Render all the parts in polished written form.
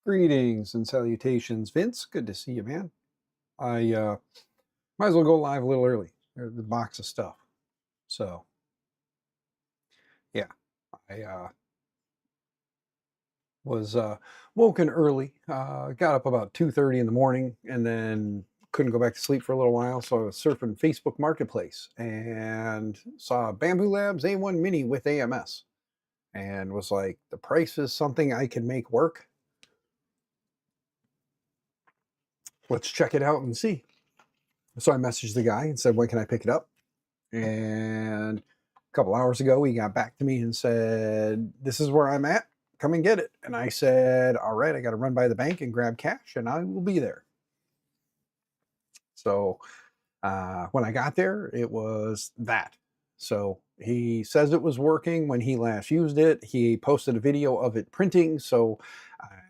Greetings and salutations, Vince. Good to see you, man. I might as well go live a little early. There's the box of stuff. So, yeah, I was woken early. Got up about 2:30 in the morning, and then couldn't go back to sleep for a little while. So I was surfing Facebook Marketplace and saw BambuLabs A1 Mini with AMS, and was like, the price is something I can make work. Let's check it out and see. So I messaged the guy and said, when can I pick it up? And a couple hours ago, he got back to me and said, this is where I'm at. Come and get it. And I said, all right, I got to run by the bank and grab cash, and I will be there. So when I got there, it was that. So he says it was working when he last used it. He posted a video of it printing. So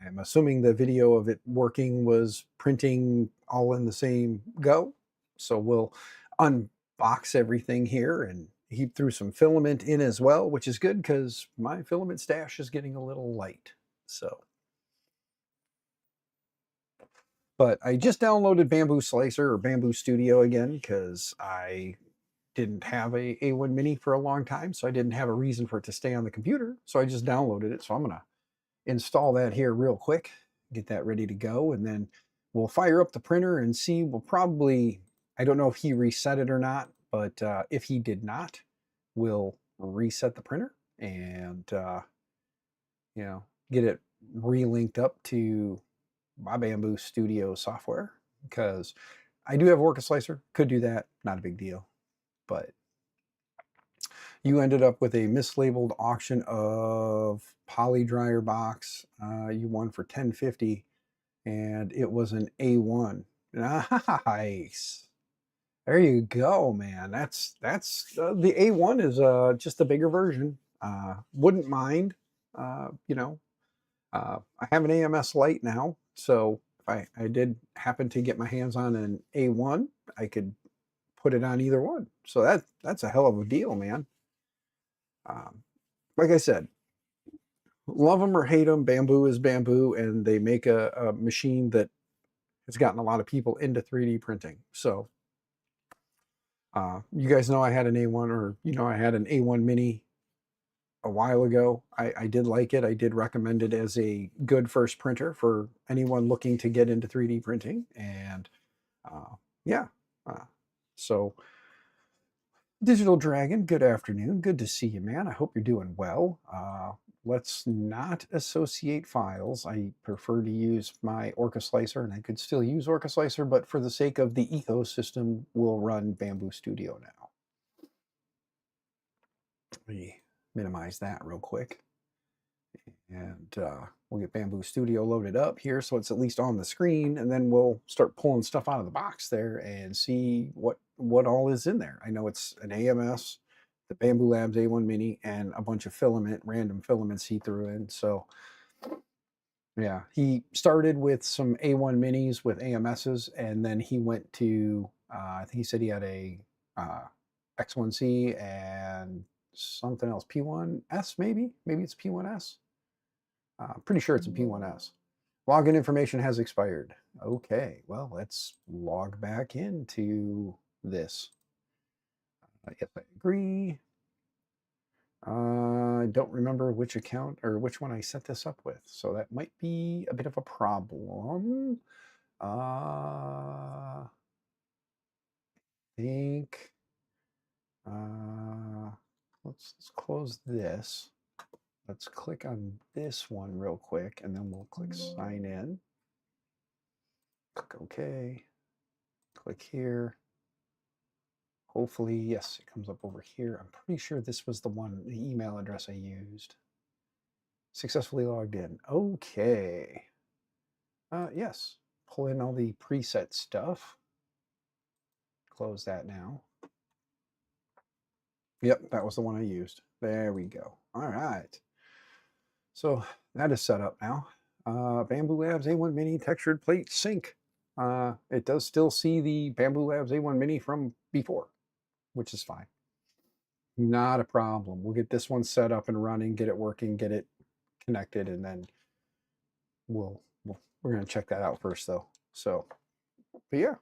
I'm assuming the video of it working was printing all in the same go. So we'll unbox everything here, and he threw some filament in as well, which is good because my filament stash is getting a little light. So, but I just downloaded Bamboo Slicer or Bamboo Studio again because I didn't have a A1 Mini for a long time, so I didn't have a reason for it to stay on the computer. So I just downloaded it. So I'm gonna install that here real quick, get that ready to go, and then we'll fire up the printer and see. We'll probably, I don't know if he reset it or not, but if he did not, we'll reset the printer and get it relinked up to my Bamboo Studio software, because I do have OrcaSlicer, could do that, not a big deal. But you ended up with a mislabeled auction of poly dryer box. You won for $10.50, and it was an A1. Nice. There you go, man. That's the A1 is just a bigger version. Wouldn't mind. I have an AMS Lite now, so if I did happen to get my hands on an A1, I could put it on either one. So that's a hell of a deal, man. Like I said, love them or hate them, bamboo is bamboo, and they make a machine that has gotten a lot of people into 3D printing. So you guys know I had an A1, or I had an A1 Mini a while ago. I did like it. I did recommend it as a good first printer for anyone looking to get into 3D printing. And yeah, so Digital Dragon, good afternoon. Good to see you, man. I hope you're doing well. Let's not associate files. I prefer to use my OrcaSlicer, and I could still use OrcaSlicer, but for the sake of the ecosystem, we'll run Bamboo Studio now. Let me minimize that real quick. And we'll get Bamboo Studio loaded up here so it's at least on the screen, and then we'll start pulling stuff out of the box there and see what all is in there. I know it's an AMS, the BambuLabs A1 Mini, and a bunch of random filaments he threw in. So yeah, he started with some A1 Minis with AMSs, and then he went to, I think he said he had a X1C and something else, P1S maybe? Maybe it's P1S? I'm pretty sure it's a P1S. Login information has expired. Okay, well, let's log back into this. Yes, I agree. I don't remember which account or which one I set this up with, so that might be a bit of a problem. I think let's close this. Let's click on this one real quick, and then we'll click sign in. Click OK. Click here. Hopefully, yes, it comes up over here. I'm pretty sure this was the email address I used. Successfully logged in. Okay. Yes. Pull in all the preset stuff. Close that now. Yep, that was the one I used. There we go. All right. So that is set up now. BambuLabs A1 Mini textured plate sync. It does still see the BambuLabs A1 Mini from before, which is fine. Not a problem. We'll get this one set up and running, get it working, get it connected, and then we'll we're going to check that out first though. So, but yeah,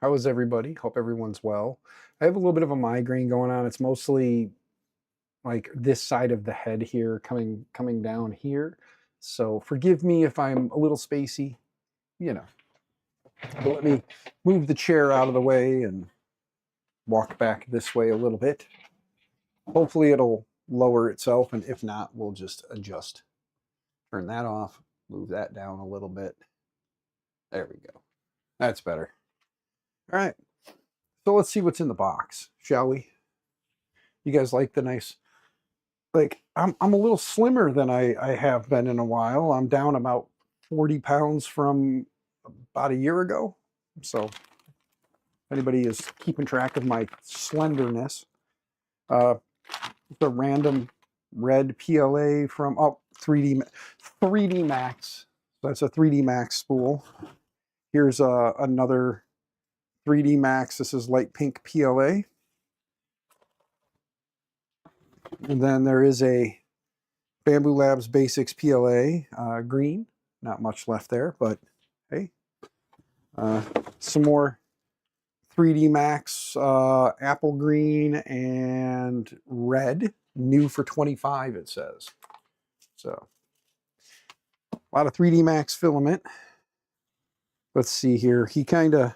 how is everybody? Hope everyone's well. I have a little bit of a migraine going on. It's mostly like this side of the head here coming down here. So forgive me if I'm a little spacey, you know. But let me move the chair out of the way and walk back this way a little bit. Hopefully it'll lower itself, and if not, we'll just adjust. Turn that off, move that down a little bit. There we go. That's better. All right. So let's see what's in the box, shall we? You guys like the nice, like, I'm a little slimmer than I have been in a while. I'm down about 40 pounds from about a year ago. So if anybody is keeping track of my slenderness, the random red PLA from 3D Max. That's a 3D Max spool. Here's another 3D Max. This is light pink PLA. And then there is a BambuLabs Basics PLA green. Not much left there, but hey. Some more 3D Max apple green and red. New for 25, it says. So a lot of 3D Max filament. Let's see here. He kind of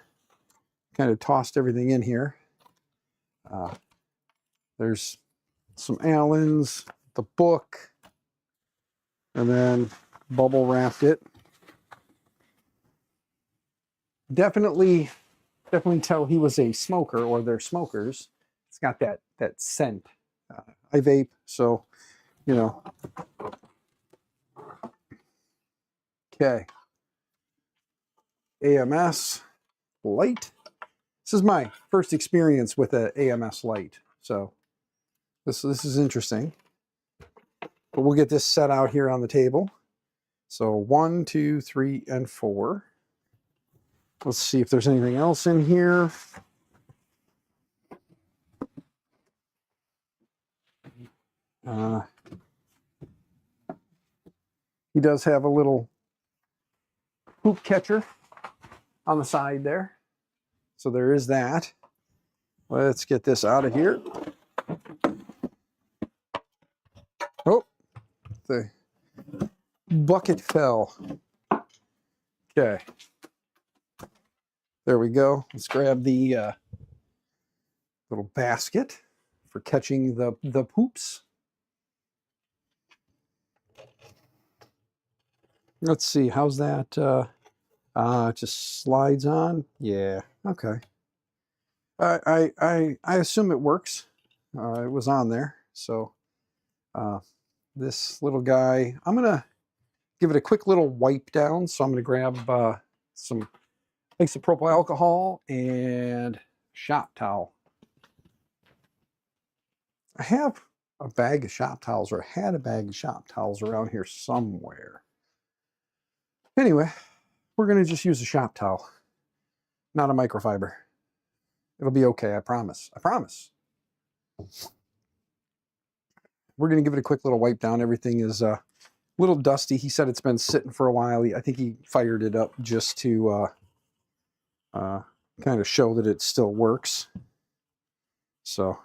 tossed everything in here. There's some Allens, the book, and then bubble wrapped it. Definitely tell he was a smoker, or they're smokers. It's got that scent. I vape, so you know. Okay. AMS light. This is my first experience with an AMS light, so this is interesting. But we'll get this set out here on the table. So 1, 2, 3, and 4. Let's see if there's anything else in here. He does have a little hoop catcher on the side there. So there is that. Let's get this out of here. Oh, the bucket fell. Okay. There we go. Let's grab the little basket for catching the poops. Let's see, how's that? It just slides on. Yeah, okay. I assume it works. It was on there. So this little guy, I'm gonna give it a quick little wipe down. So I'm gonna grab some isopropyl alcohol and shop towel. I have a bag of shop towels, or had a bag of shop towels around here somewhere. Anyway, we're going to just use a shop towel, not a microfiber. It'll be okay, I promise. I promise. We're going to give it a quick little wipe down. Everything is a little dusty. He said it's been sitting for a while. I think he fired it up just to kind of show that it still works. So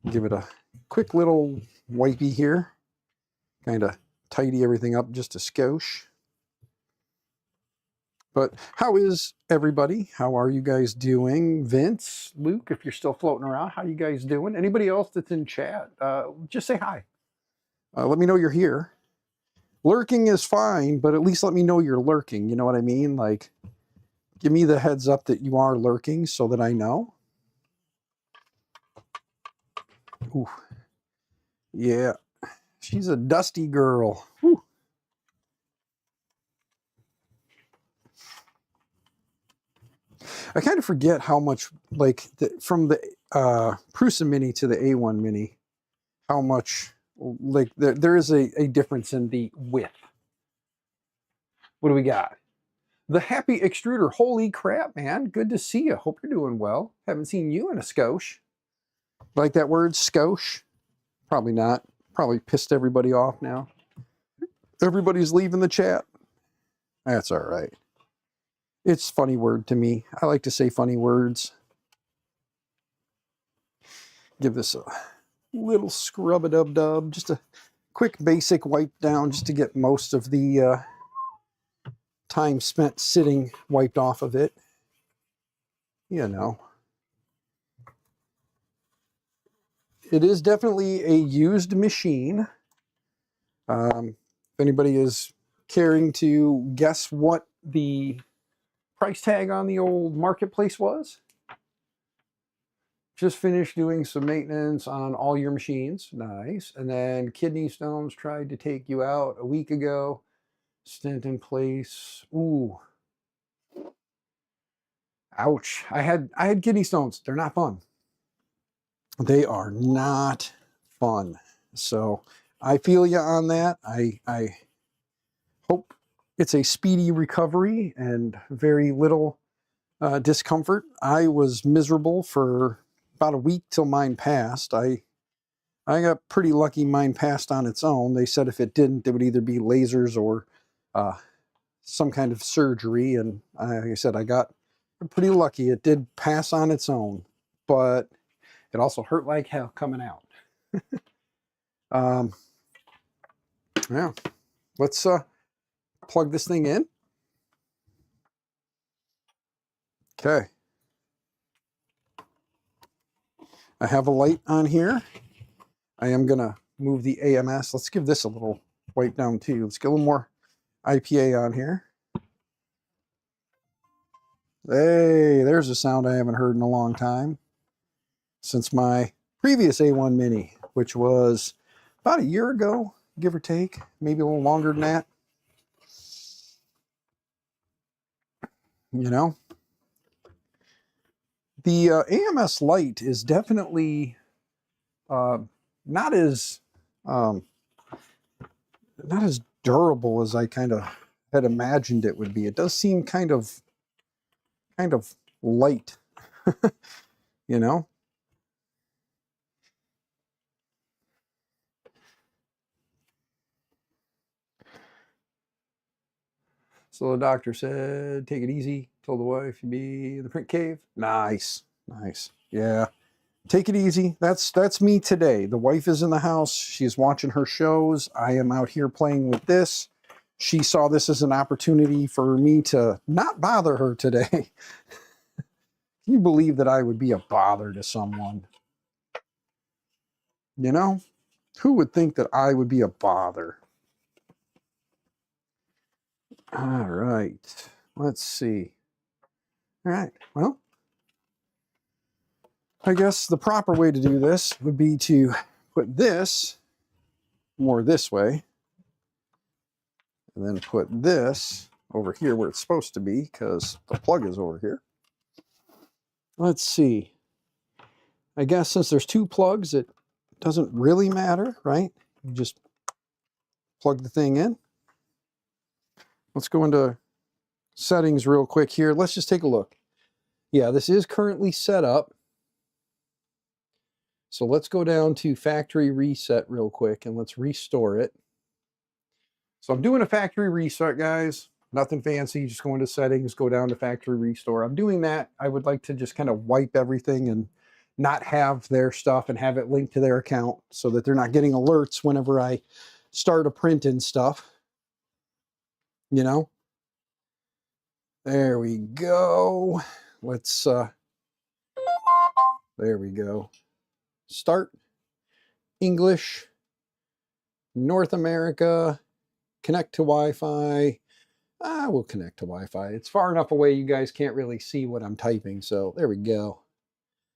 give it a quick little wipey here. Kind of tidy everything up just a skosh. But how is everybody? How are you guys doing? Vince, Luke, if you're still floating around, how you guys doing? Anybody else that's in chat, just say hi. Let me know you're here. Lurking is fine, but at least let me know you're lurking. You know what I mean? Like, give me the heads up that you are lurking so that I know. Ooh. Yeah, she's a dusty girl. Whew. I kind of forget how much, like, from the Prusa Mini to the A1 Mini, how much, like, there is a difference in the width. What do we got? The Happy Extruder. Holy crap, man. Good to see you. Hope you're doing well. Haven't seen you in a skosh. Like that word, skosh? Probably not. Probably pissed everybody off now. Everybody's leaving the chat. That's all right. It's a funny word to me. I like to say funny words. Give this a little scrub-a-dub-dub. Just a quick basic wipe down just to get most of the time spent sitting wiped off of it. You know. It is definitely a used machine. If anybody is caring to guess what the price tag on the old marketplace was, just finished doing some maintenance on all your machines. Nice. And then kidney stones tried to take you out a week ago. Stent in place. Ooh. Ouch. I had kidney stones. They're not fun. They are not fun. So I feel you on that. I hope it's a speedy recovery and very little discomfort. I was miserable for about a week till mine passed. I got pretty lucky mine passed on its own. They said if it didn't, it would either be lasers or some kind of surgery. And like I said, I got pretty lucky. It did pass on its own, but it also hurt like hell coming out. Yeah, let's plug this thing in. Okay. I have a light on here. I am going to move the AMS. Let's give this a little wipe down too. Let's get a little more IPA on here. Hey, there's a sound I haven't heard in a long time. Since my previous A1 Mini, which was about a year ago, give or take, maybe a little longer than that. You know, the AMS light is definitely not as durable as I kind of had imagined it would be. It does seem kind of light, you know. So the doctor said, take it easy. Told the wife you'd be in the print cave. Nice. Nice. Yeah. Take it easy. That's me today. The wife is in the house. She's watching her shows. I am out here playing with this. She saw this as an opportunity for me to not bother her today. Can you believe that I would be a bother to someone? You know? Who would think that I would be a bother? All right. Let's see. All right. Well, I guess the proper way to do this would be to put this more this way, and then put this over here where it's supposed to be because the plug is over here. Let's see. I guess since there's two plugs, it doesn't really matter, right? You just plug the thing in. Let's go into settings real quick here. Let's just take a look. Yeah, this is currently set up. So let's go down to factory reset real quick and let's restore it. So I'm doing a factory reset, guys. Nothing fancy, just go into settings, go down to factory restore. I'm doing that. I would like to just kind of wipe everything and not have their stuff and have it linked to their account so that they're not getting alerts whenever I start a print and stuff. You know? There we go. Let's, there we go. Start English, North America, connect to Wi-Fi. We'll connect to Wi-Fi. It's far enough away you guys can't really see what I'm typing, so there we go.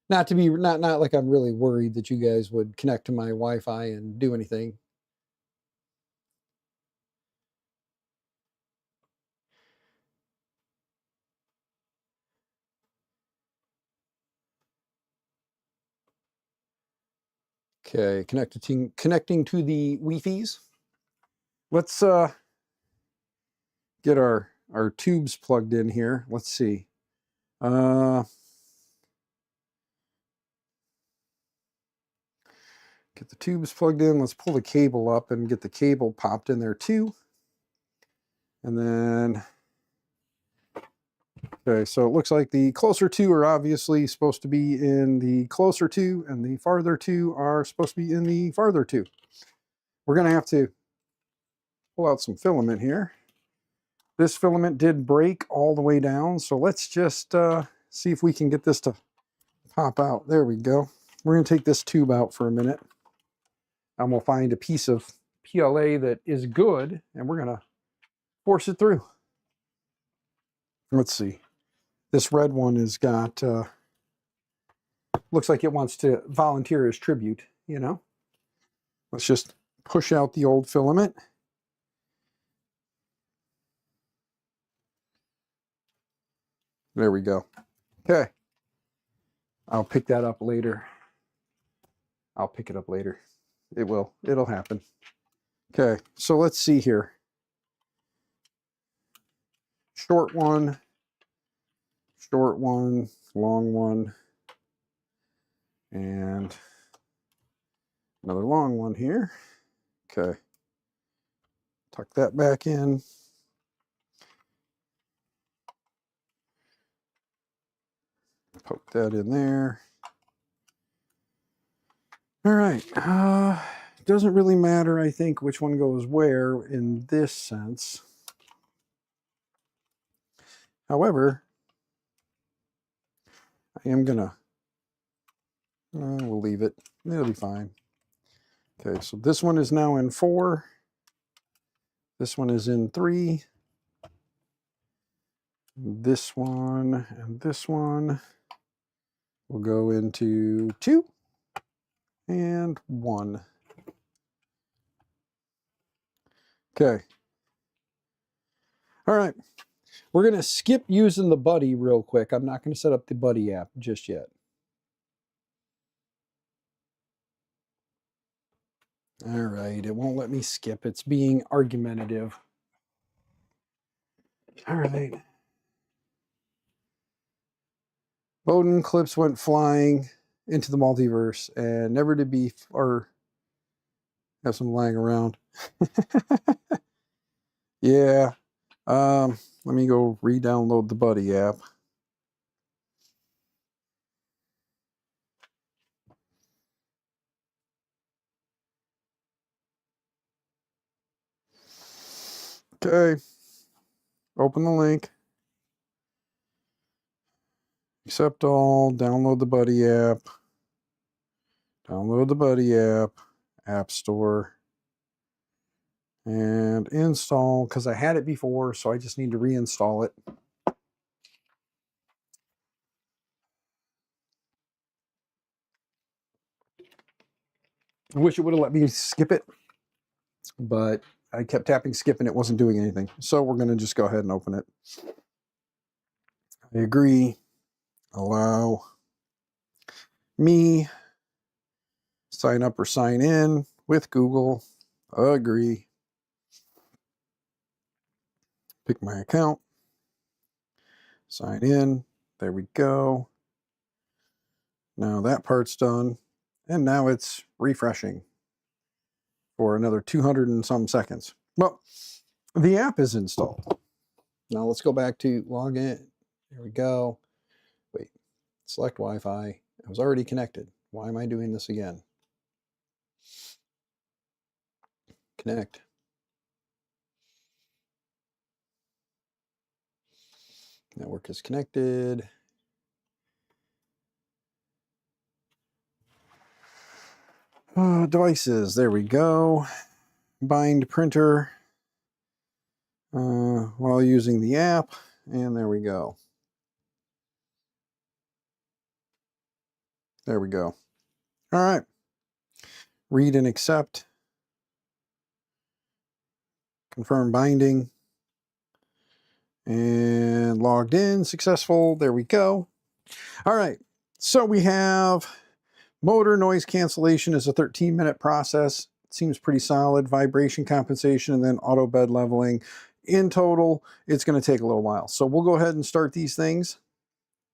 Not like I'm really worried that you guys would connect to my Wi-Fi and do anything. Okay, connecting to the Wi-Fi's. Let's get our tubes plugged in here. Let's see. Get the tubes plugged in. Let's pull the cable up and get the cable popped in there too. And then Okay, so it looks like the closer two are obviously supposed to be in the closer two, and the farther two are supposed to be in the farther two. We're going to have to pull out some filament here. This filament did break all the way down, so let's just see if we can get this to pop out. There we go. We're going to take this tube out for a minute, and we'll find a piece of PLA that is good, and we're going to force it through. Let's see. This red one has got, looks like it wants to volunteer as tribute, you know. Let's just push out the old filament. There we go. Okay. I'll pick that up later. I'll pick it up later. It'll happen. Okay, so let's see here. Short one, long one, and another long one here. Okay. Tuck that back in. Poke that in there. All right. Doesn't really matter, I think, which one goes where in this sense. However, I am gonna, we'll leave it. It'll be fine. Okay, so this one is now in 4. This one is in 3. This one and this one will go into 2 and 1. Okay. All right. We're going to skip using the buddy real quick. I'm not going to set up the buddy app just yet. All right. It won't let me skip. It's being argumentative. All right. Bowden clips went flying into the multiverse and never to be, or have some lying around. Yeah. Let me go re-download the buddy app. Okay. Open the link. Accept all. Download the buddy app. Download the buddy app. App Store. And install, because I had it before, so I just need to reinstall it. I wish it would have let me skip it, but I kept tapping skip and it wasn't doing anything. So we're going to just go ahead and open it. I agree. Allow me. Sign up or sign in with Google. Agree. Pick my account. Sign in. There we go. Now that part's done. And now it's refreshing for another 200 and some seconds. Well, the app is installed. Now let's go back to log in. There we go. Wait, select Wi-Fi. I was already connected. Why am I doing this again? Connect. Network is connected. Devices, there we go. Bind printer while using the app, and there we go. There we go. All right. Read and accept. Confirm binding. And logged in, successful. There we go. All right. So we have motor noise cancellation is a 13-minute process. It seems pretty solid. Vibration compensation and then auto bed leveling. In total, it's going to take a little while. So we'll go ahead and start these things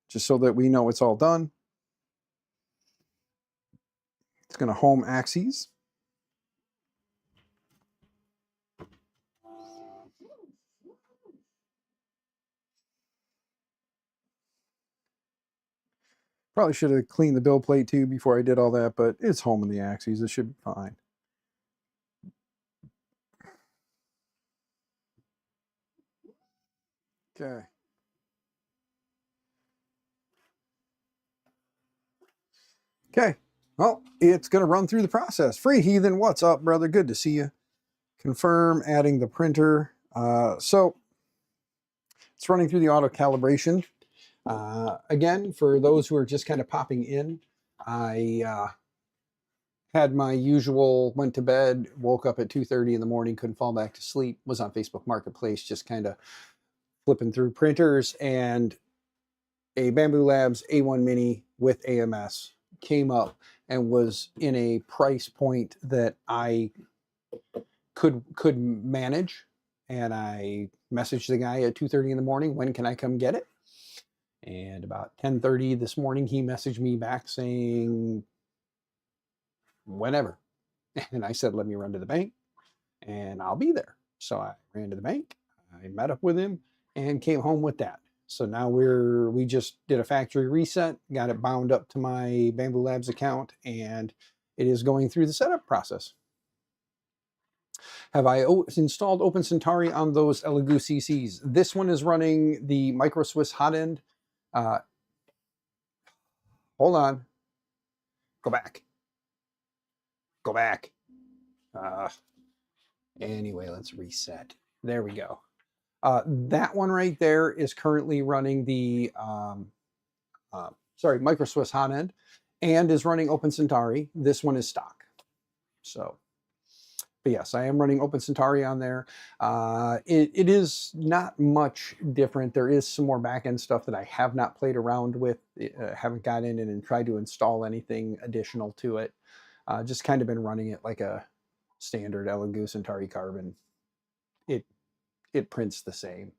just so that we know it's all done. It's going to home axes. Probably should have cleaned the build plate too before I did all that, but it's home in the axes. It should be fine. Okay. Okay. Well, it's going to run through the process. Free Heathen, what's up, brother? Good to see you. Confirm adding the printer. So it's running through the auto calibration. Again, for those who are just kind of popping in, I had my usual, went to bed, woke up at 2:30 in the morning, couldn't fall back to sleep, was on Facebook Marketplace, just kind of flipping through printers, and a BambuLabs A1 Mini with AMS came up and was in a price point that I could manage. And I messaged the guy at 2:30 in the morning, when can I come get it? And about 10:30 this morning, he messaged me back saying, whenever. And I said, let me run to the bank and I'll be there. So I ran to the bank, I met up with him and came home with that. So now we just did a factory reset, got it bound up to my BambuLabs account, and it is going through the setup process. Have I installed Open Centauri on those Elegoo CCs? This one is running the Micro Swiss hot end. Hold on. Go back. Go back. Anyway, let's reset. There we go. That one right there is currently running the Micro Swiss hot end and is running Open Centauri. This one is stock. So, but yes, I am running Open Centauri on there. It is not much different. There is some more back-end stuff that I have not played around with. Haven't got in and tried to install anything additional to it. Just kind of been running it like a standard Elegoo Centauri Carbon. It prints the same.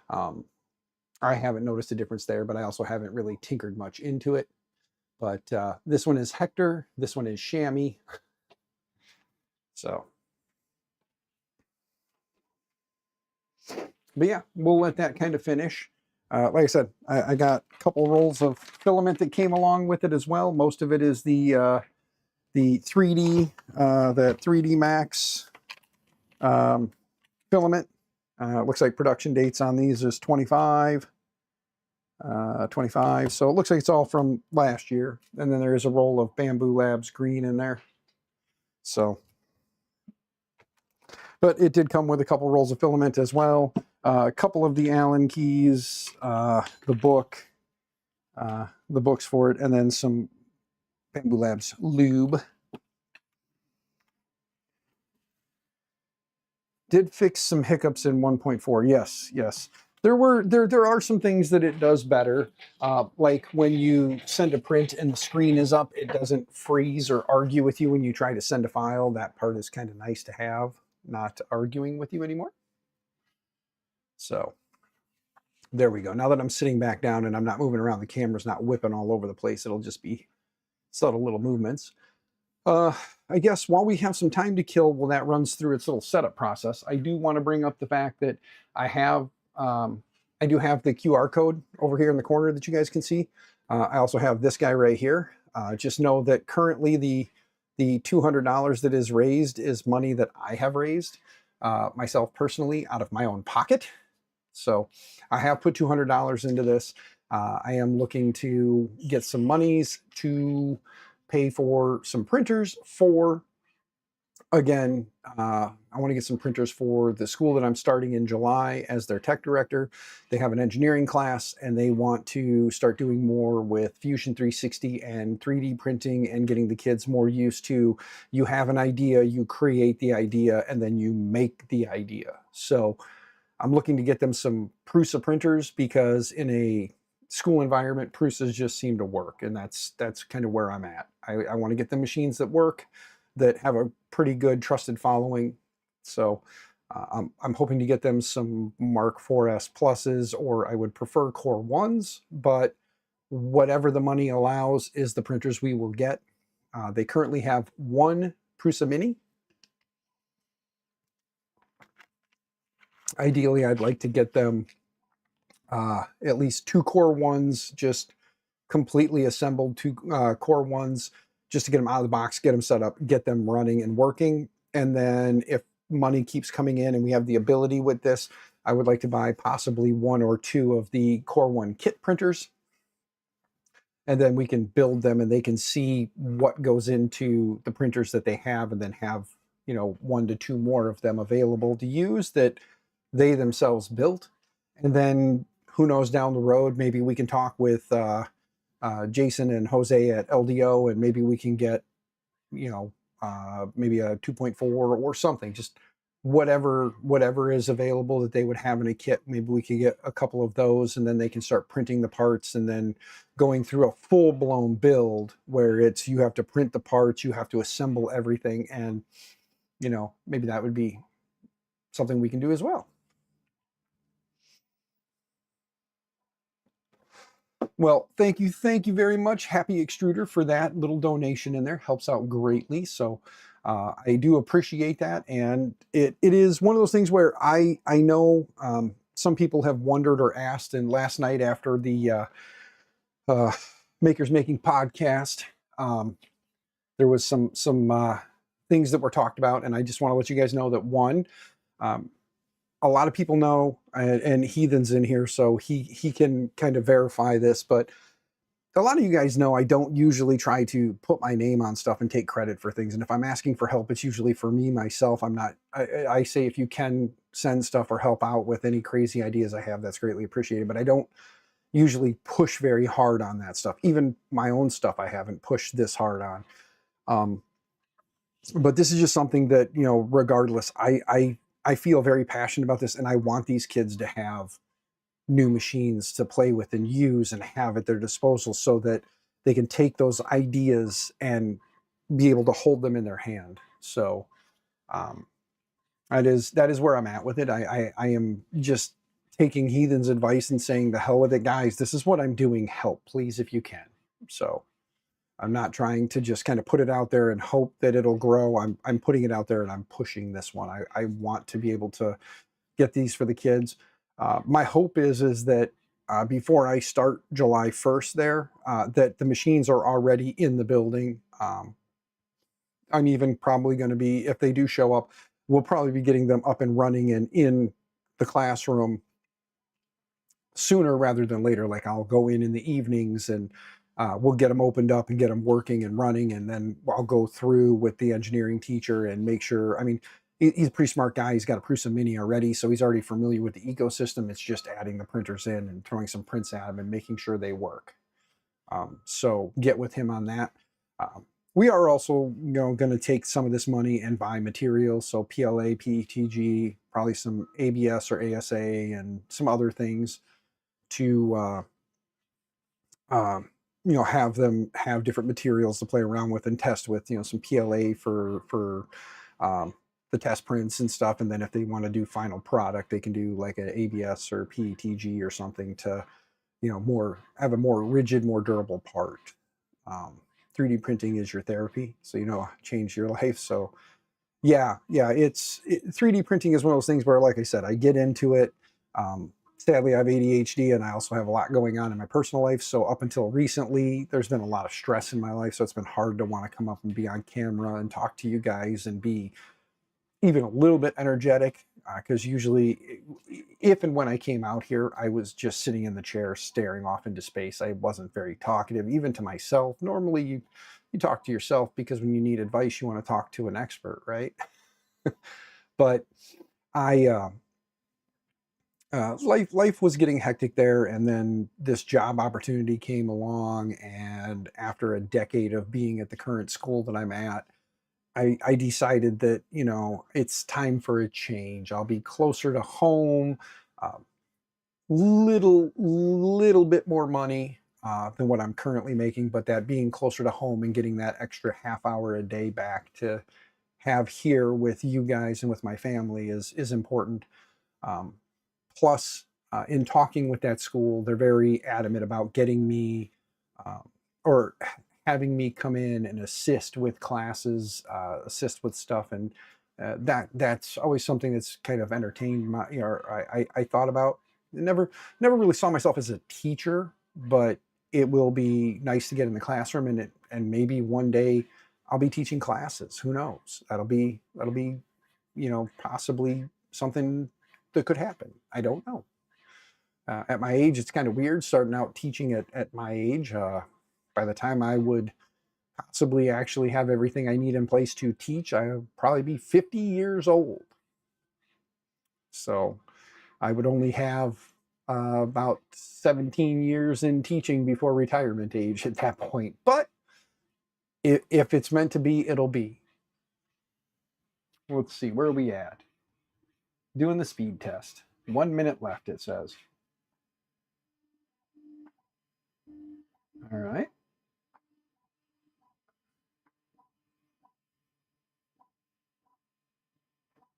I haven't noticed a difference there, but I also haven't really tinkered much into it. But this one is Hector. This one is Chamois. So, but yeah, we'll let that kind of finish. Like I said, I got a couple rolls of filament that came along with it as well. Most of it is the 3D, that 3D Max filament. Looks like production dates on these is 25. 25. So it looks like it's all from last year. And then there is a roll of BambuLabs green in there. So, but it did come with a couple rolls of filament as well. A couple of the Allen keys, the books for it, and then some BambuLabs lube. Did fix some hiccups in 1.4. Yes, yes. There are some things that it does better. Like when you send a print and the screen is up, it doesn't freeze or argue with you when you try to send a file. That part is kind of nice to have, not arguing with you anymore. So there we go. Now that I'm sitting back down and I'm not moving around, the camera's not whipping all over the place. It'll just be subtle little movements. I guess while we have some time to kill while that runs through its little setup process, I do want to bring up the fact that I do have the QR code over here in the corner that you guys can see. I also have this guy right here. Just know that currently the $200 that is raised is money that I have raised myself personally out of my own pocket. So I have put $200 into this. I am looking to get some monies to pay for some printers for, again, I want to get some printers for the school that I'm starting in July as their tech director. They have an engineering class and they want to start doing more with Fusion 360 and 3D printing and getting the kids more used to, you have an idea, you create the idea, and then you make the idea. So I'm looking to get them some Prusa printers because in a school environment, Prusas just seem to work, and that's kind of where I'm at. I want to get the machines that work, that have a pretty good trusted following. So I'm hoping to get them some Mark IVs Pluses, or I would prefer Core Ones, but whatever the money allows is the printers we will get. They currently have one Prusa Mini. Ideally, I'd like to get them at least two Core Ones, just completely assembled 2 Core Ones just to get them out of the box, get them set up, get them running and working. And then if money keeps coming in and we have the ability with this, I would like to buy possibly 1 or 2 of the Core One kit printers. And then we can build them and they can see what goes into the printers that they have, and then have, 1 to 2 more of them available to use that they themselves built. And then who knows, down the road, maybe we can talk with Jason and Jose at LDO, and maybe we can get, maybe a 2.4 or something, just whatever is available that they would have in a kit. Maybe we could get a couple of those, and then they can start printing the parts, and then going through a full-blown build where it's, you have to print the parts, you have to assemble everything, and maybe that would be something we can do as well. Well, thank you very much, Happy Extruder, for that little donation in there. Helps out greatly. So I do appreciate that. And it is one of those things where I know some people have wondered or asked, and last night after the Makers Making podcast, there was some things that were talked about, and I just want to let you guys know that, one, a lot of people know, and Heathen's in here, so he can kind of verify this, but a lot of you guys know I don't usually try to put my name on stuff and take credit for things. And if I'm asking for help, it's usually for me, myself. I say, if you can send stuff or help out with any crazy ideas I have, that's greatly appreciated. But I don't usually push very hard on that stuff. Even my own stuff, I haven't pushed this hard on. But this is just something that, regardless, I feel very passionate about this, and I want these kids to have new machines to play with and use and have at their disposal, so that they can take those ideas and be able to hold them in their hand. So that is where I'm at with it. I am just taking Heathen's advice and saying, the hell with it, guys. This is what I'm doing. Help, please, if you can. So I'm not trying to just kind of put it out there and hope that it'll grow. I'm putting it out there, and I'm pushing this one. I want to be able to get these for the kids. My hope is that before I start July 1st there, that the machines are already in the building. I'm even probably going to be, if they do show up, we'll probably be getting them up and running and in the classroom sooner rather than later. Like, I'll go in the evenings, and we'll get them opened up and get them working and running, and then I'll go through with the engineering teacher and make sure. I mean, he's a pretty smart guy. He's got a Prusa Mini already, so he's already familiar with the ecosystem. It's just adding the printers in and throwing some prints at them and making sure they work. So get with him on that. We are also, going to take some of this money and buy materials. So PLA, PETG, probably some ABS or ASA, and some other things to, have them have different materials to play around with and test with. Some PLA for the test prints and stuff, and then if they want to do final product, they can do like an ABS or PETG or something to, have a more rigid, more durable part. 3D printing is your therapy, so change your life. So yeah, 3D printing is one of those things where, like I said, I get into it. Sadly, I have ADHD, and I also have a lot going on in my personal life. So up until recently, there's been a lot of stress in my life, so it's been hard to want to come up and be on camera and talk to you guys and be even a little bit energetic, because usually, if and when I came out here, I was just sitting in the chair staring off into space. I wasn't very talkative, even to myself. Normally, you talk to yourself, because when you need advice, you want to talk to an expert, right? But life was getting hectic there, and then this job opportunity came along, and after a decade of being at the current school that I'm at, I decided that, it's time for a change. I'll be closer to home, little bit more money than what I'm currently making, but that being closer to home and getting that extra half hour a day back to have here with you guys and with my family is important. Plus, in talking with that school, they're very adamant about getting me or having me come in and assist with classes, assist with stuff, and that's always something that's kind of entertained my, I thought about. Never really saw myself as a teacher, but it will be nice to get in the classroom, and maybe one day I'll be teaching classes. Who knows? That'll be possibly something that could happen. I don't know. At my age, it's kind of weird starting out teaching at my age. By the time I would possibly actually have everything I need in place to teach, I'll probably be 50 years old. So I would only have about 17 years in teaching before retirement age at that point. But if it's meant to be, it'll be. Let's see, where are we at? Doing the speed test. 1 minute left, it says. All right.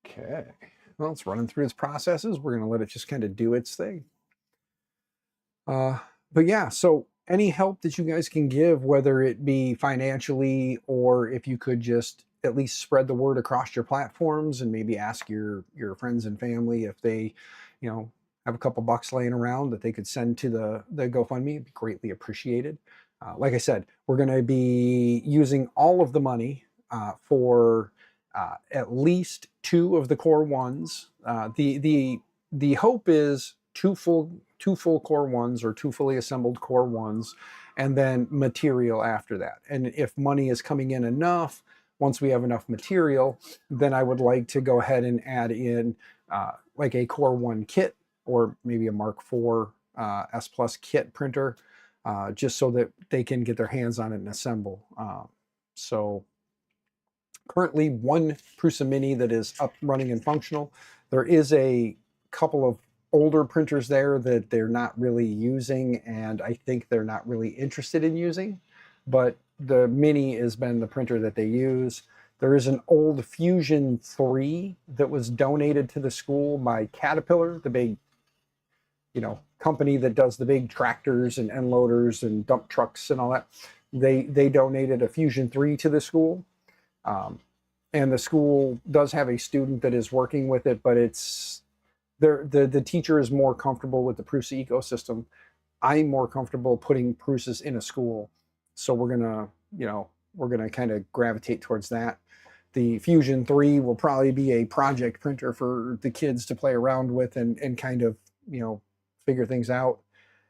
Okay. Well, it's running through its processes. We're going to let it just kind of do its thing. But yeah, so any help that you guys can give, whether it be financially or if you could just at least spread the word across your platforms and maybe ask your friends and family if they, have a couple bucks laying around that they could send to the GoFundMe, it'd be greatly appreciated. Like I said, we're going to be using all of the money for at least 2 of the core ones. The hope is two full core ones or 2 fully assembled core ones, and then material after that. And if money is coming in enough, once we have enough material, then I would like to go ahead and add in like a core 1 kit or maybe a Mark IV S Plus kit printer, just so that they can get their hands on it and assemble. So currently 1 Prusa Mini that is up, running, and functional. There is a couple of older printers there that they're not really using, and I think they're not really interested in using, but the Mini has been the printer that they use. There is an old Fusion 3 that was donated to the school by Caterpillar, the big company that does the big tractors and end loaders and dump trucks and all that. They donated a Fusion 3 to the school. And the school does have a student that is working with it, but it's the teacher is more comfortable with the Prusa ecosystem. I'm more comfortable putting Prusas in a school, so we're gonna kind of gravitate towards that. The Fusion 3 will probably be a project printer for the kids to play around with and kind of figure things out.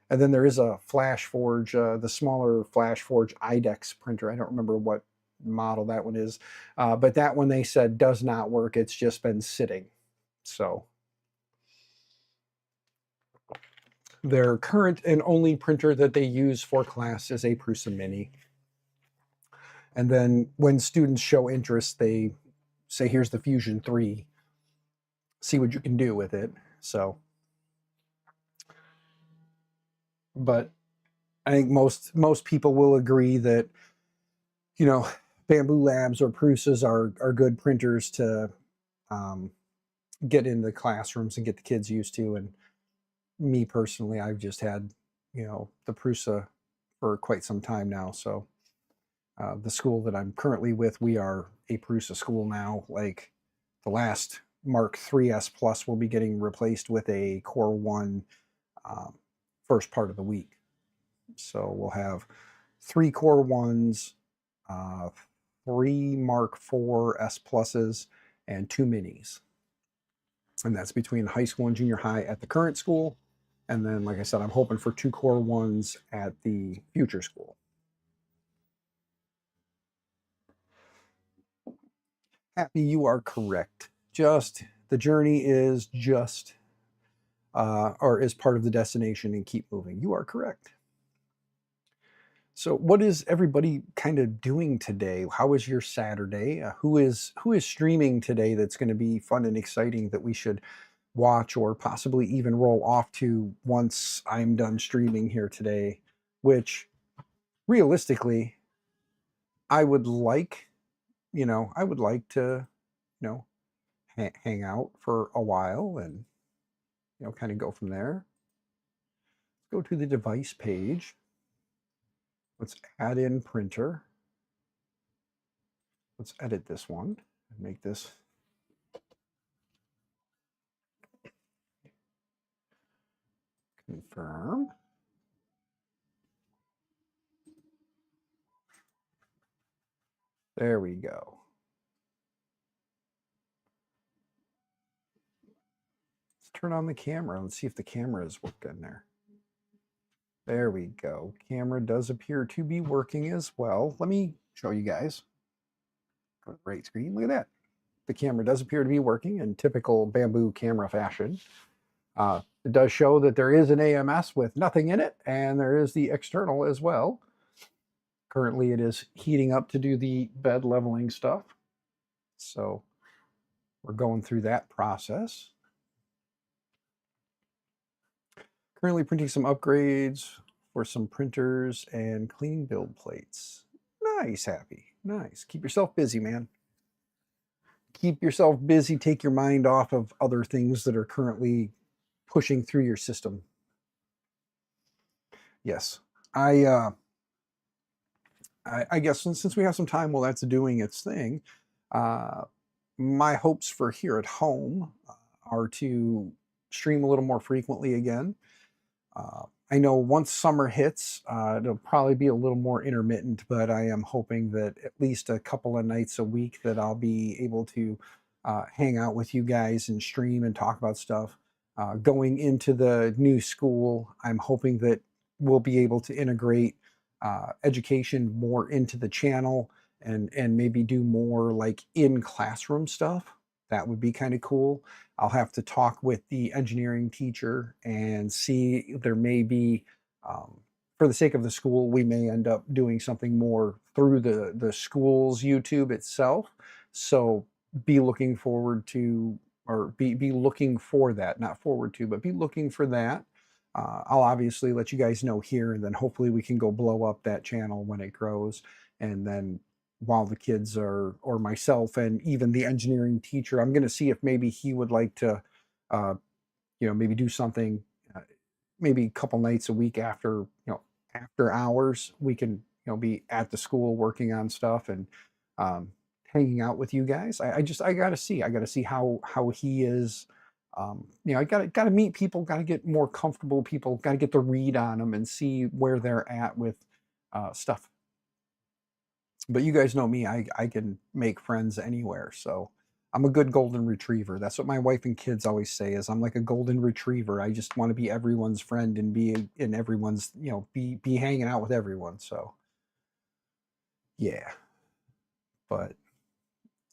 And then there is a Flash Forge, the smaller Flash Forge IDEX printer. I don't remember what model that one is, but that one they said does not work. It's just been sitting. So their current and only printer that they use for class is a Prusa Mini. And then when students show interest, they say, here's the Fusion 3, see what you can do with it. So, but I think most people will agree that BambuLabs or Prusas are good printers to get into the classrooms and get the kids used to. And me personally, I've just had the Prusa for quite some time now. So the school that I'm currently with, we are a Prusa school now. Like the last Mark III S Plus will be getting replaced with a Core One first part of the week. So we'll have 3 Core Ones, 3 Mark IV S Pluses, and 2 Minis. And that's between high school and junior high at the current school. And then, like I said, I'm hoping for 2 Core Ones at the future school. Happy, you are correct. Just the journey is just, or is part of the destination, and keep moving. You are correct. So what is everybody kind of doing today? How was your Saturday? Who is streaming today that's going to be fun and exciting that we should watch or possibly even roll off to once I'm done streaming here today? Which realistically, I would like to, hang out for a while and, kind of go from there. Go to the device page. Let's add in printer. Let's edit this one and make this confirm. There we go. Let's turn on the camera. Let's see if the camera is working there. There we go. Camera does appear to be working as well. Let me show you guys. Go to the right screen. Look at that. The camera does appear to be working in typical Bambu camera fashion. It does show that there is an AMS with nothing in it, and there is the external as well. Currently, it is heating up to do the bed leveling stuff. So we're going through that process. Currently printing some upgrades for some printers and cleaning build plates. Nice, Happy. Nice. Keep yourself busy, man. Keep yourself busy. Take your mind off of other things that are currently pushing through your system. Yes. I guess since we have some time while that's doing its thing, my hopes for here at home are to stream a little more frequently again. I know once summer hits, it'll probably be a little more intermittent, but I am hoping that at least a couple of nights a week that I'll be able to hang out with you guys and stream and talk about stuff. Going into the new school, I'm hoping that we'll be able to integrate education more into the channel and maybe do more like in classroom stuff. That would be kind of cool. I'll have to talk with the engineering teacher and see there may be, for the sake of the school, we may end up doing something more through the school's YouTube itself. So be looking forward to, or be looking for that, not forward to, but be looking for that. I'll obviously let you guys know here, and then hopefully we can go blow up that channel when it grows. And then while the kids are, or myself and even the engineering teacher, I'm going to see if maybe he would like to, maybe do something, maybe a couple nights a week after, after hours, we can, be at the school working on stuff and hanging out with you guys. I got to see how he is. I got to meet people, got to get more comfortable people, got to get the read on them and see where they're at with stuff. But you guys know me, I can make friends anywhere. So I'm a good golden retriever. That's what my wife and kids always say, is I'm like a golden retriever. I just want to be everyone's friend and be in everyone's, be hanging out with everyone. So yeah, but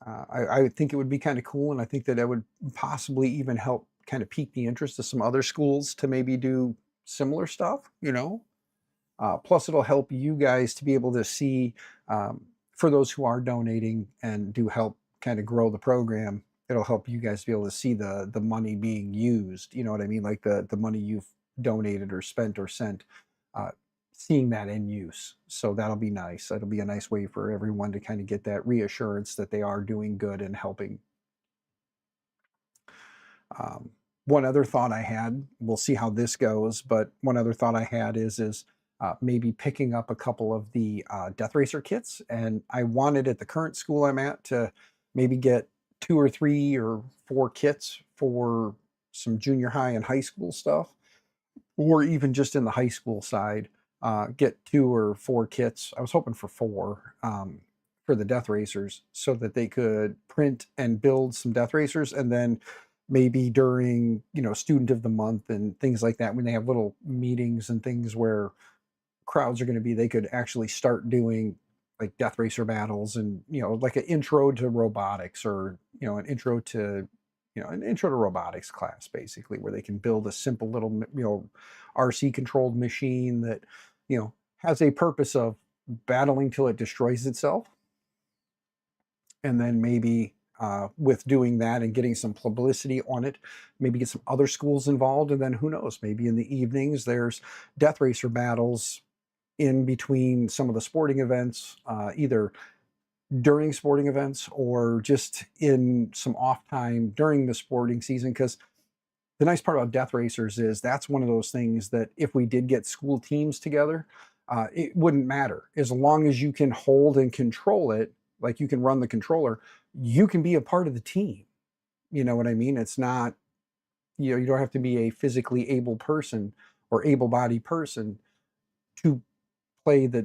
I think it would be kind of cool. And I think that that would possibly even help kind of pique the interest of some other schools to maybe do similar stuff, plus it'll help you guys to be able to see, for those who are donating and do help kind of grow the program, it'll help you guys to be able to see the money being used. You know what I mean? Like the money you've donated or spent or sent, seeing that in use. So that'll be nice. That'll be a nice way for everyone to kind of get that reassurance that they are doing good and helping. One other thought I had, we'll see how this goes, but one other thought I had is maybe picking up a couple of the Death Racer kits. And I wanted at the current school I'm at to maybe get 2 or 3 or 4 kits for some junior high and high school stuff, or even just in the high school side, get 2 or 4 kits. I was hoping for 4 for the Death Racers so that they could print and build some Death Racers, and then maybe during, student of the month and things like that, when they have little meetings and things where crowds are going to be, they could actually start doing like Death Racer battles and, like an intro to robotics, or, an intro to robotics class, basically, where they can build a simple little, RC controlled machine that, has a purpose of battling till it destroys itself. And then maybe with doing that and getting some publicity on it, maybe get some other schools involved. And then who knows, maybe in the evenings, there's Death Racer battles in between some of the sporting events, either during sporting events or just in some off time during the sporting season. Because the nice part about Death Racers is that's one of those things that if we did get school teams together, it wouldn't matter. As long as you can hold and control it, like you can run the controller, you can be a part of the team. You know what I mean? It's not, you don't have to be a physically able person or able-bodied person to play the,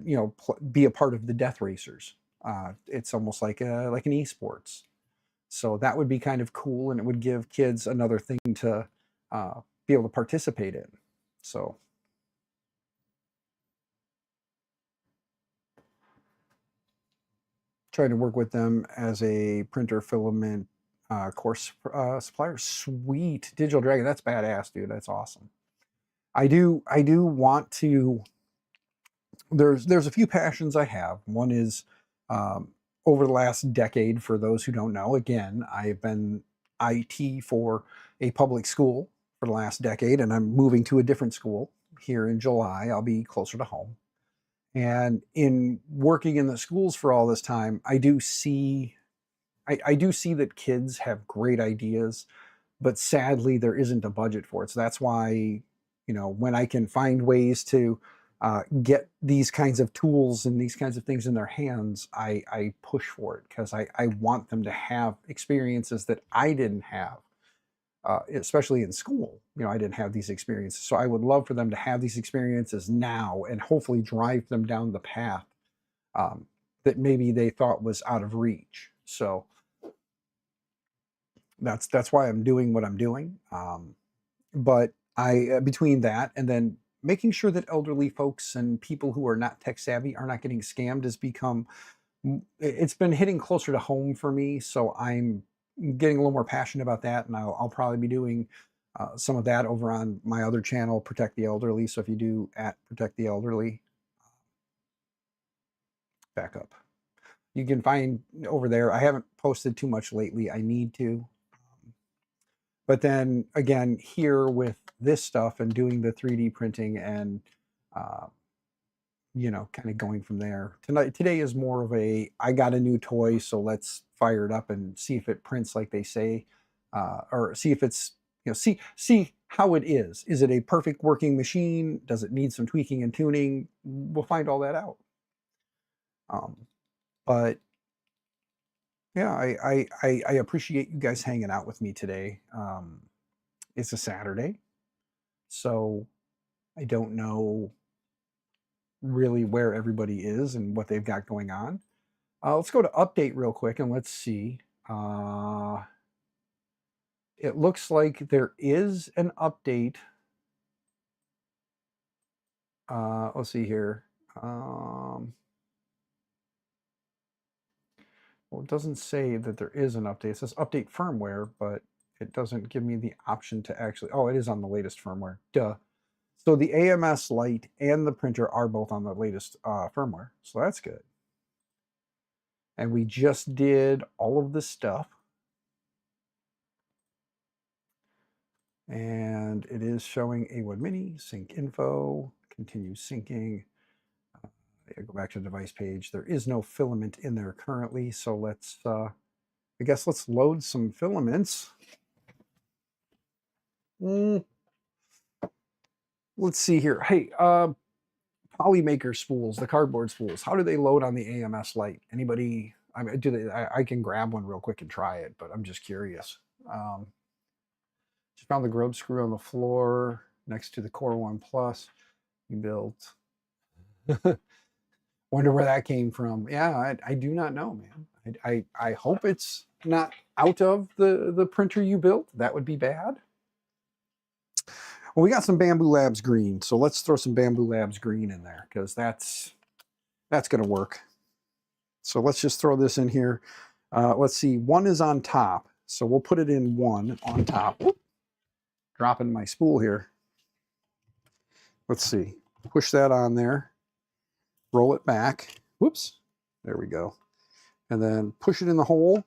be a part of the Death Racers. It's almost like an esports. So that would be kind of cool, and it would give kids another thing to be able to participate in. So trying to work with them as a printer filament course supplier. Sweet. Digital Dragon, that's badass, dude. That's awesome. I do want to, there's a few passions I have. One is over the last decade, for those who don't know, again, I've been IT for a public school for the last decade, and I'm moving to a different school here in July. I'll be closer to home. And in working in the schools for all this time, I do see that kids have great ideas, but sadly there isn't a budget for it. So that's why, when I can find ways to get these kinds of tools and these kinds of things in their hands, I push for it, because I want them to have experiences that I didn't have. Especially in school, I didn't have these experiences. So I would love for them to have these experiences now, and hopefully drive them down the path that maybe they thought was out of reach. So that's why I'm doing what I'm doing. But between that and then making sure that elderly folks and people who are not tech savvy are not getting scammed it's been hitting closer to home for me. So I'm getting a little more passionate about that, and I'll probably be doing some of that over on my other channel, Protect the Elderly. So if you do at Protect the Elderly, back up, you can find over there. I haven't posted too much lately. I need to. But then again, here with this stuff and doing the 3D printing and, kind of going from there. Today is more of I got a new toy, so let's fire it up and see if it prints like they say, or see if it's, see how it is. Is it a perfect working machine? Does it need some tweaking and tuning? We'll find all that out. But yeah, I appreciate you guys hanging out with me today. It's a Saturday, so I don't know really where everybody is and what they've got going on. Let's go to update real quick and let's see. It looks like there is an update. Let's see here. Well, it doesn't say that there is an update. It says update firmware, but it doesn't give me the option to actually, oh, it is on the latest firmware. Duh. So the AMS light and the printer are both on the latest firmware. So that's good. And we just did all of this stuff. And it is showing A1 Mini, sync info, continue syncing. Go back to the device page. There is no filament in there currently. So let's, I guess let's load some filaments. Let's see here. Hey, Polymaker spools, the cardboard spools, how do they load on the AMS light? Anybody? I mean, I can grab one real quick and try it, but I'm just curious. Just found the grub screw on the floor next to the Core One Plus you built. Wonder where that came from. Yeah, I do not know, man. I hope it's not out of the printer you built. That would be bad. Well, we got some BambuLabs green, so let's throw some BambuLabs green in there, because that's going to work. So let's just throw this in here. Let's see, 1 is on top, so we'll put it in 1 on top. Whoop. Dropping my spool here. Let's see, push that on there, roll it back. Whoops, there we go. And then push it in the hole.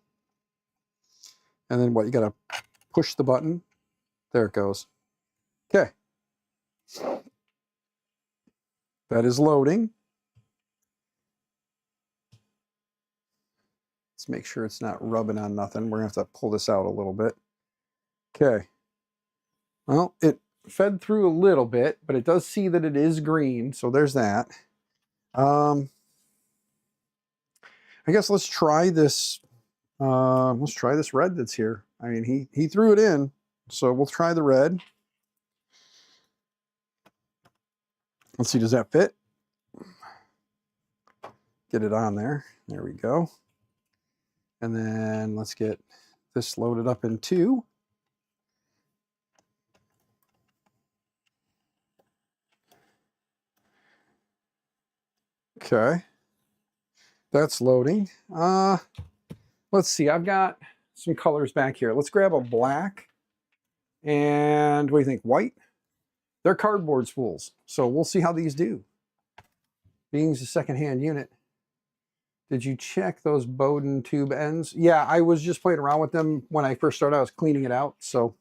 And then what, you got to push the button. There it goes. Okay. That is loading. Let's make sure it's not rubbing on nothing. We're going to have to pull this out a little bit. Okay. Well, it fed through a little bit, but it does see that it is green. So there's that. I guess let's try this. Let's try this red that's here. I mean, he threw it in, so we'll try the red. Let's see, does that fit? get it on there. There we go. And then let's get this loaded up in 2. Okay. That's loading. Let's see. I've got some colors back here. Let's grab a black. And what do you think? White? They're cardboard spools. So we'll see how these do. Being a secondhand unit. Did you check those Bowden tube ends? Yeah, I was just playing around with them when I first started. I was cleaning it out. So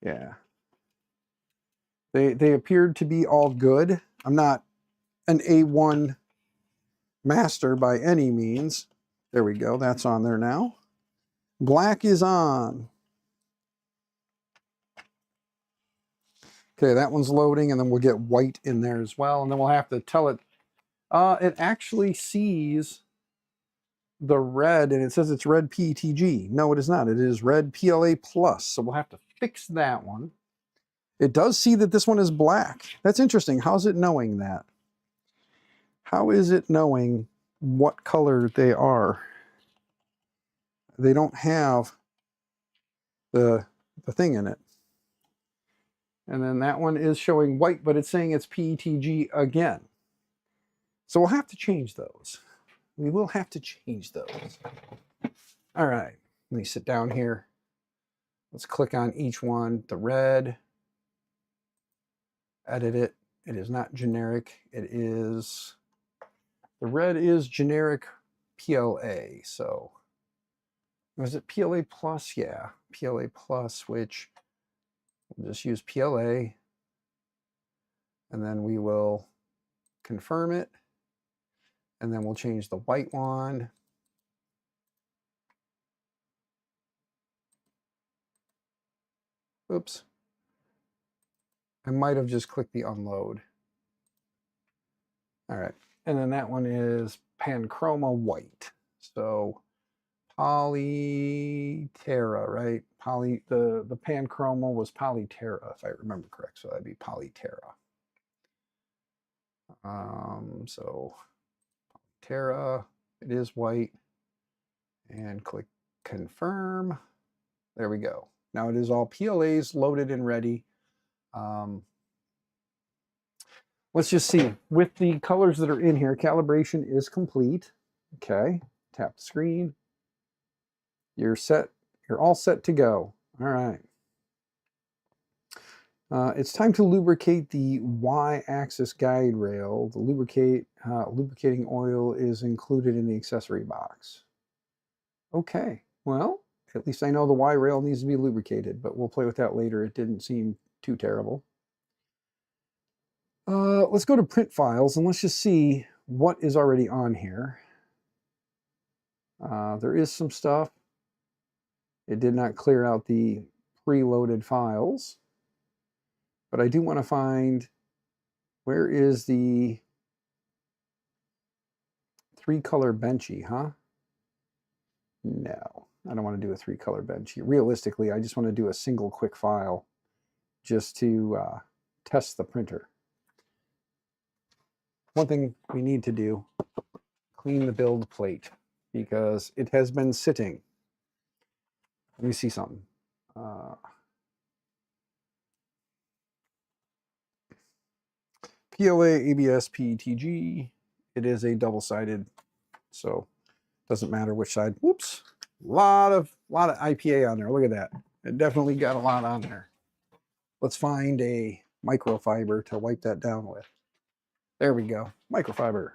yeah. They appeared to be all good. I'm not an A1 master by any means. There we go. That's on there now. Black is on. Okay, that one's loading, and then we'll get white in there as well, and then we'll have to tell it. It actually sees the red, and it says it's red PETG. No, it is not. It is red PLA+, so we'll have to fix that one. It does see that this one is black. That's interesting. How's it knowing that? How is it knowing what color they are? They don't have the thing in it. And then that one is showing white, but it's saying it's PETG again. So we'll have to change those. We will have to change those. All right, let me sit down here. Let's click on each one. The red, edit it. It is not generic. It is, the red is generic PLA. So was it PLA plus? Yeah, PLA plus, which we'll just use PLA. And then we will confirm it. And then we'll change the white one. Oops. I might have just clicked the unload. All right. And then that one is Panchroma white. So Polyterra, right? The Panchroma was Polyterra, if I remember correct. So that'd be Polyterra. So Terra, it is white. And click confirm. There we go. Now it is all PLAs loaded and ready. Let's just see. With the colors that are in here, calibration is complete. Okay, tap the screen. You're set. You're all set to go. All right. It's time to lubricate the Y-axis guide rail. The lubricating oil is included in the accessory box. Okay, well, at least I know the Y rail needs to be lubricated, but we'll play with that later. It didn't seem too terrible. Let's go to print files and let's just see what is already on here. There is some stuff. It did not clear out the preloaded files, but I do want to find where is the 3-color benchy, huh? No, I don't want to do a 3-color benchy. Realistically, I just want to do a single quick file just to test the printer. One thing we need to do, clean the build plate because it has been sitting. Let me see something. PLA, ABS, PETG. It is a double-sided, so doesn't matter which side. Whoops, a lot of IPA on there. Look at that. It definitely got a lot on there. Let's find a microfiber to wipe that down with. There we go, microfiber.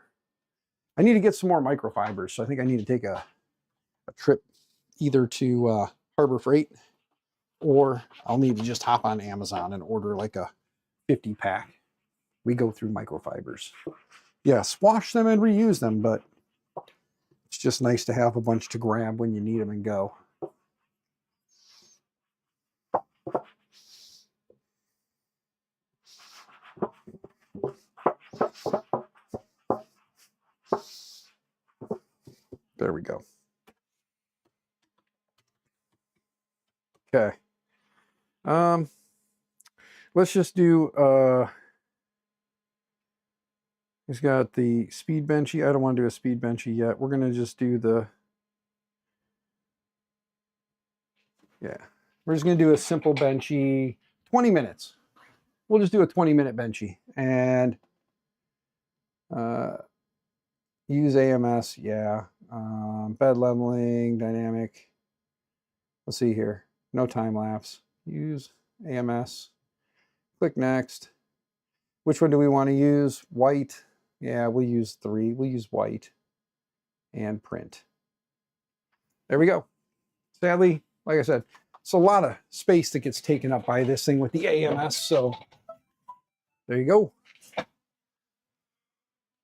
I need to get some more microfibers, so I think I need to take a trip either to Harbor Freight, or I'll need to just hop on Amazon and order like a 50-pack. We go through microfibers. Yes, wash them and reuse them, but it's just nice to have a bunch to grab when you need them and go. There we go. Okay. Let's just do He's got the speed benchy. I don't want to do a speed benchy yet. We're going to just do the, yeah. We're just going to do a simple benchy, 20 minutes. We'll just do a 20-minute benchy. And use AMS, yeah. Bed leveling, dynamic. Let's see here. No time lapse. Use AMS. Click next. Which one do we want to use? White. Yeah, we'll use 3. We'll use white. And print. There we go. Sadly, like I said, it's a lot of space that gets taken up by this thing with the AMS. So there you go.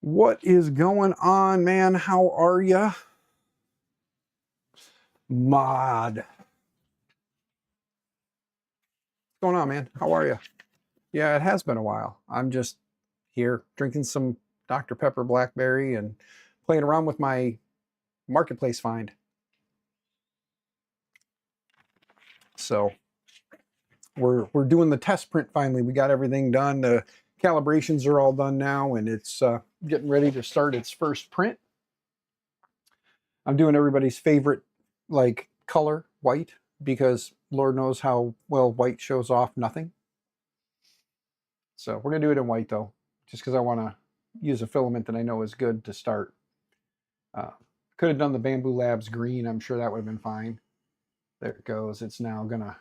What is going on, man? How are ya? Mod. What's going on, man? How are you? Yeah, it has been a while. I'm just here drinking some Dr. Pepper Blackberry and playing around with my marketplace find. So we're doing the test print finally. We got everything done. The calibrations are all done now, and it's getting ready to start its first print. I'm doing everybody's favorite like color, white, because Lord knows how well white shows off nothing. So we're gonna do it in white though, just because I want to use a filament that I know is good to start. Could have done the BambuLabs green. I'm sure that would have been fine. There it goes. It's now gonna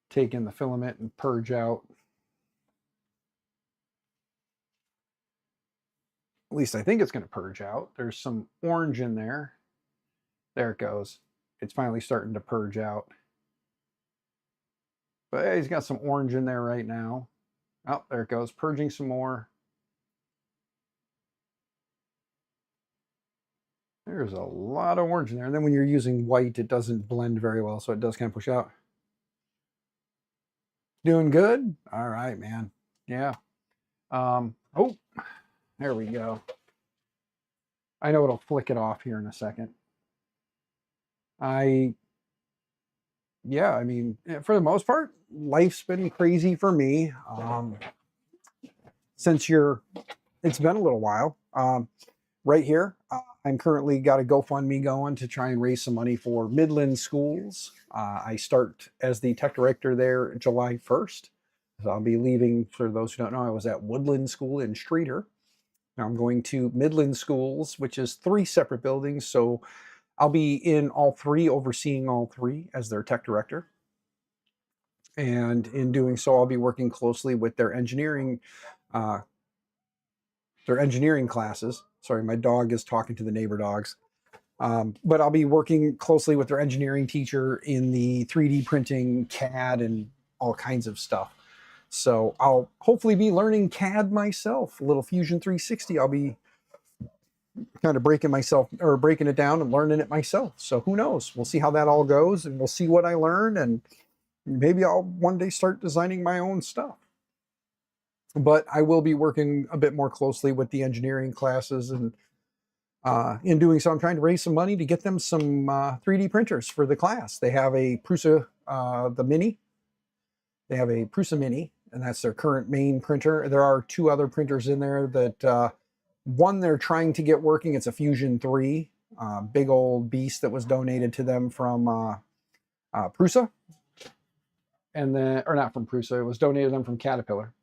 take in the filament and purge out. At least I think it's going to purge out. There's some orange in there. There it goes. It's finally starting to purge out. But hey, he's got some orange in there right now. Oh, there it goes. Purging some more. There's a lot of orange in there. And then when you're using white, it doesn't blend very well, so it does kind of push out. Doing good? All right, man. Yeah. Oh, there we go. I know it'll flick it off here in a second. Yeah, I mean, for the most part, life's been crazy for me. Since it's been a little while. Right here, I'm currently got a GoFundMe going to try and raise some money for Midland Schools. I start as the tech director there July 1st. So I'll be leaving, for those who don't know, I was at Woodland School in Streator. Now I'm going to Midland Schools, which is 3 separate buildings. So I'll be in all 3, overseeing all 3 as their tech director. And in doing so, I'll be working closely with their engineering classes. Sorry, my dog is talking to the neighbor dogs. But I'll be working closely with their engineering teacher in the 3D printing, CAD, and all kinds of stuff. So I'll hopefully be learning CAD myself, a little Fusion 360. I'll be kind of breaking it down and learning it myself. So who knows? We'll see how that all goes, and we'll see what I learn, and maybe I'll one day start designing my own stuff. But I will be working a bit more closely with the engineering classes, and in doing so, I'm trying to raise some money to get them some 3D printers for the class. They have a Prusa, the Mini. They have a Prusa Mini, and that's their current main printer. There are 2 other printers in there that, one they're trying to get working. It's a Fusion 3, big old beast that was donated to them from Prusa. And then, or not from Prusa, it was donated to them from Caterpillar.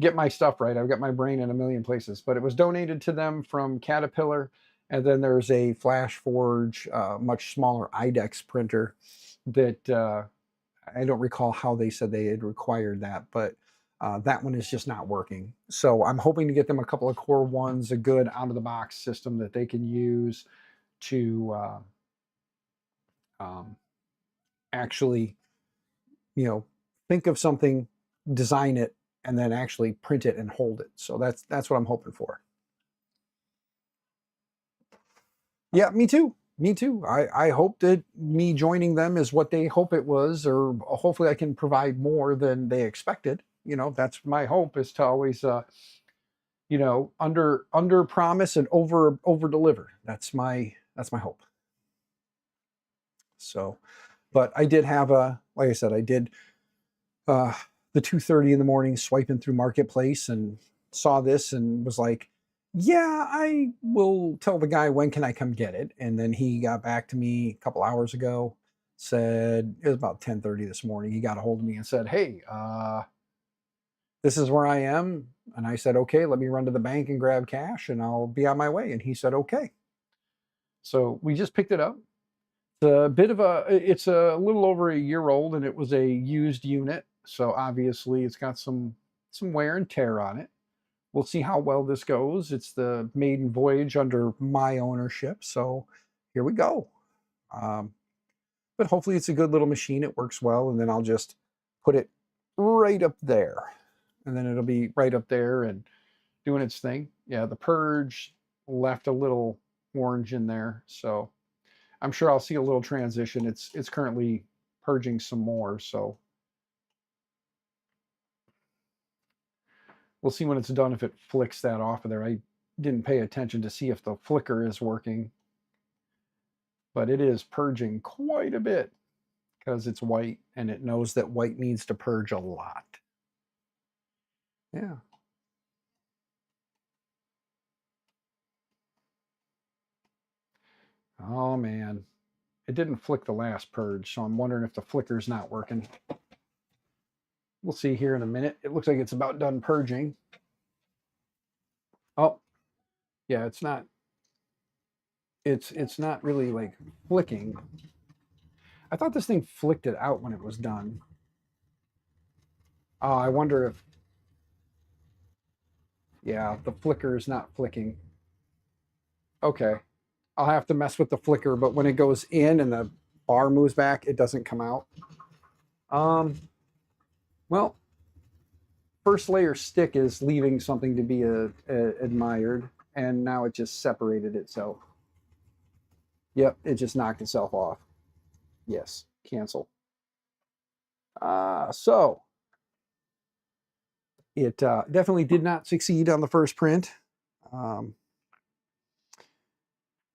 Get my stuff right. I've got my brain in a million places, but it was donated to them from Caterpillar. And then there's a Flash Forge, much smaller IDEX printer that I don't recall how they said they had required that, but that one is just not working. So I'm hoping to get them a couple of Core Ones, a good out of the box system that they can use to actually, think of something, design it, and then actually print it and hold it. So that's what I'm hoping for. Yeah, me too. Me too. I hope that me joining them is what they hope it was, or hopefully I can provide more than they expected. That's my hope, is to always, under promise and over deliver. That's my hope. So, but I did have like I said, I did the 2:30 in the morning swiping through Marketplace, and saw this and was like, yeah, I will tell the guy when can I come get it. And then he got back to me a couple hours ago, said it was about 10:30 this morning. He got a hold of me and said, hey, this is where I am. And I said, okay, let me run to the bank and grab cash and I'll be on my way. And he said, okay. So we just picked it up. It's a little over a year old, and it was a used unit. So obviously it's got some wear and tear on it. We'll see how well this goes. It's the maiden voyage under my ownership. So here we go. But hopefully it's a good little machine. It works well. And then I'll just put it right up there. And then it'll be right up there and doing its thing. Yeah, the purge left a little orange in there. So I'm sure I'll see a little transition. It's currently purging some more. So we'll see when it's done if it flicks that off of there. I didn't pay attention to see if the flicker is working. But it is purging quite a bit because it's white and it knows that white needs to purge a lot. Yeah. Oh man, it didn't flick the last purge, so I'm wondering if the flicker's not working. We'll see here in a minute. It looks like it's about done purging. Oh, yeah, it's not. It's not really like flicking. I thought this thing flicked it out when it was done. Oh, I wonder if, yeah, the flicker is not flicking. Okay. I'll have to mess with the flicker, but when it goes in and the bar moves back, it doesn't come out. Well, first layer stick is leaving something to be admired, and now it just separated itself. Yep, it just knocked itself off. Yes, cancel. So it definitely did not succeed on the first print.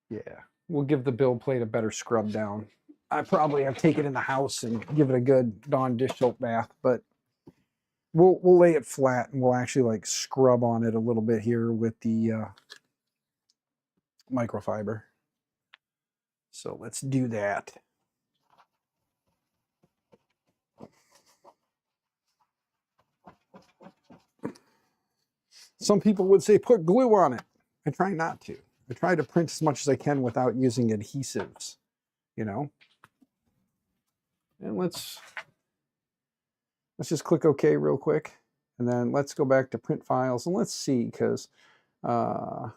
Yeah, we'll give the build plate a better scrub down. I probably have to take it in the house and give it a good Dawn dish soap bath, but we'll lay it flat and we'll actually like scrub on it a little bit here with the microfiber. So let's do that. Some people would say put glue on it. I try not to. I try to print as much as I can without using adhesives, you know. And let's just click OK real quick. And then let's go back to print files and let's see, because let's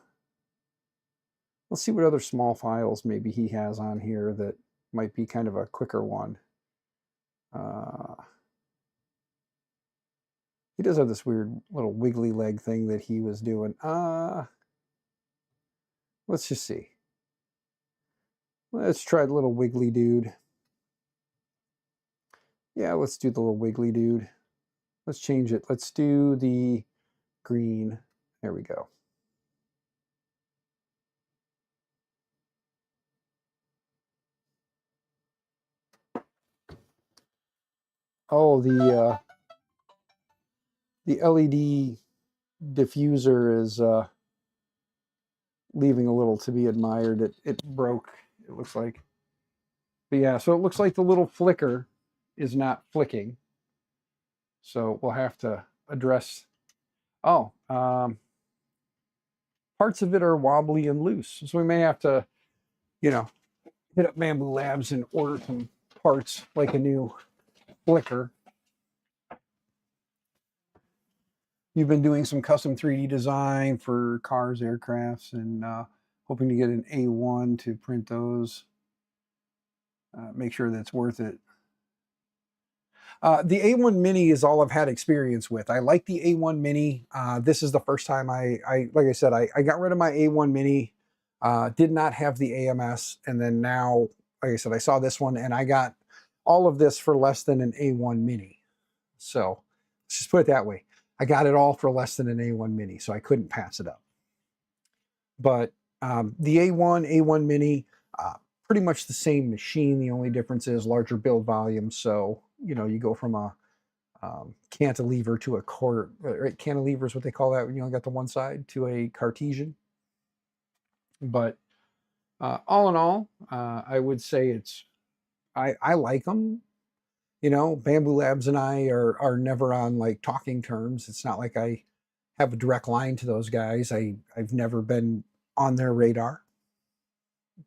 see what other small files maybe he has on here that might be kind of a quicker one. He does have this weird little wiggly leg thing that he was doing. Let's just see. Let's try the little wiggly dude. Yeah, let's do the little wiggly dude. Let's change it. Let's do the green. There we go. Oh, the LED diffuser is leaving a little to be admired. It broke, it looks like. But yeah, so it looks like the little flicker is not flicking. So we'll have to address, parts of it are wobbly and loose. So we may have to, you know, hit up BambuLabs and order some parts like a new flicker. You've been doing some custom 3D design for cars, aircrafts, and hoping to get an A1 to print those. Make sure that's worth it. The A1 Mini is all I've had experience with. I like the A1 Mini. This is the first time like I said, I got rid of my A1 Mini, did not have the AMS, and then now, like I said, I saw this one and I got all of this for less than an A1 Mini. So let's just put it that way. I got it all for less than an A1 Mini, so I couldn't pass it up. But the A1 Mini, pretty much the same machine. The only difference is larger build volume. So, you know, you go from a cantilever to a cantilever is what they call that when you only got the one side, to a Cartesian. But all in all, I would say I like them. You know, BambuLabs and I are never on like talking terms. It's not like I have a direct line to those guys. I've never been on their radar.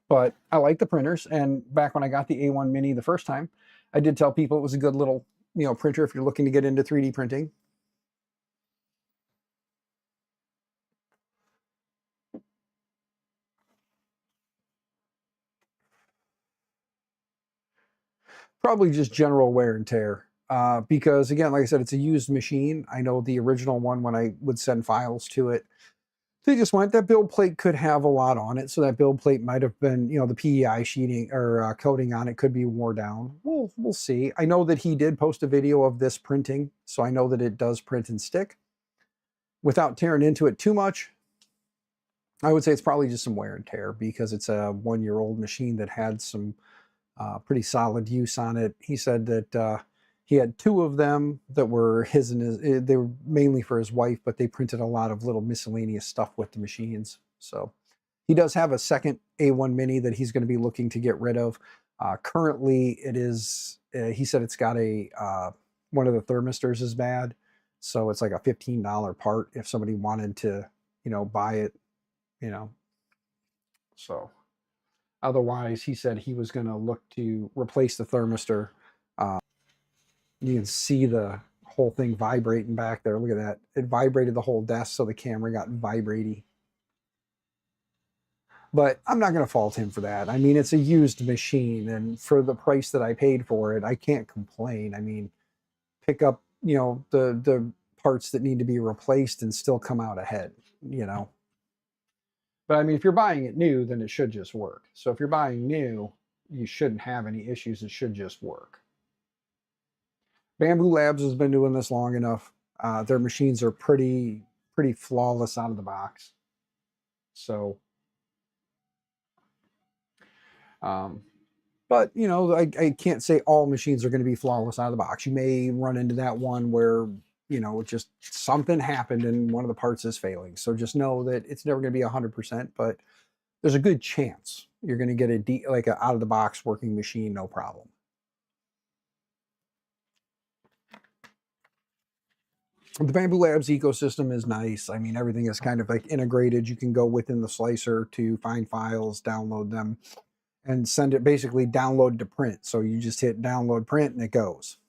But I like the printers. And back when I got the A1 Mini the first time, I did tell people it was a good little, you know, printer if you're looking to get into 3D printing. Probably just general wear and tear. Because again, like I said, it's a used machine. I know the original one, when I would send files to it, they just went, that build plate could have a lot on it. So that build plate might have been, you know, the PEI sheeting or coating on it could be wore down. We'll see. I know that he did post a video of this printing, so I know that it does print and stick. Without tearing into it too much, I would say it's probably just some wear and tear, because it's a 1-year-old machine that had some pretty solid use on it. He said that he had 2 of them that were his and his, they were mainly for his wife, but they printed a lot of little miscellaneous stuff with the machines. So he does have a second A1 Mini that he's going to be looking to get rid of. Currently it is, he said it's got a, one of the thermistors is bad. So it's like a $15 part if somebody wanted to, you know, buy it, you know. So otherwise, he said he was going to look to replace the thermistor. You can see the whole thing vibrating back there. Look at that. It vibrated the whole desk, so the camera got vibraty. But I'm not going to fault him for that. I mean, it's a used machine, and for the price that I paid for it, I can't complain. I mean, pick up, you know, the parts that need to be replaced and still come out ahead, you know. But I mean, if you're buying it new, then it should just work. So if you're buying new, you shouldn't have any issues. It should just work. BambuLabs has been doing this long enough. Their machines are pretty flawless out of the box. So, but you know, I can't say all machines are going to be flawless out of the box. You may run into that one where, you know, just something happened and one of the parts is failing. So just know that it's never going to be 100%, but there's a good chance you're going to get like a out of the box working machine, no problem. The BambuLabs ecosystem is nice. I mean, everything is kind of like integrated. You can go within the slicer to find files, download them, and send it, basically download to print. So you just hit download print and it goes.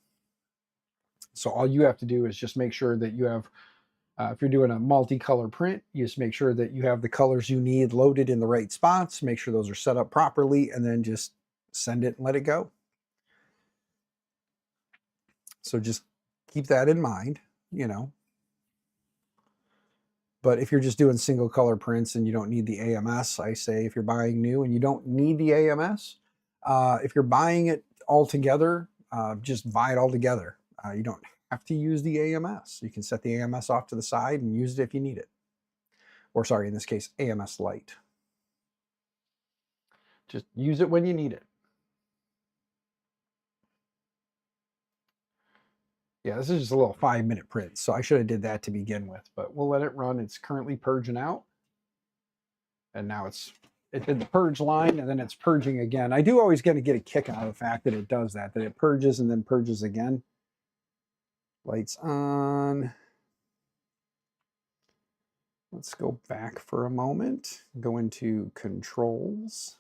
So all you have to do is just make sure that you have, if you're doing a multicolor print, you just make sure that you have the colors you need loaded in the right spots, make sure those are set up properly, and then just send it and let it go. So just keep that in mind, you know. But if you're just doing single color prints and you don't need the AMS, I say if you're buying new and you don't need the AMS, if you're buying it all together, just buy it all together. You don't have to use the AMS. You can set the AMS off to the side and use it if you need it. Or sorry, in this case, AMS Lite. Just use it when you need it. Yeah, this is just a little 5-minute print, so I should have did that to begin with, but we'll let it run. It's currently purging out. And now it did the purge line and then it's purging again. I do always get a kick out of the fact that it does that it purges and then purges again. Lights on. Let's go back for a moment. Go into controls.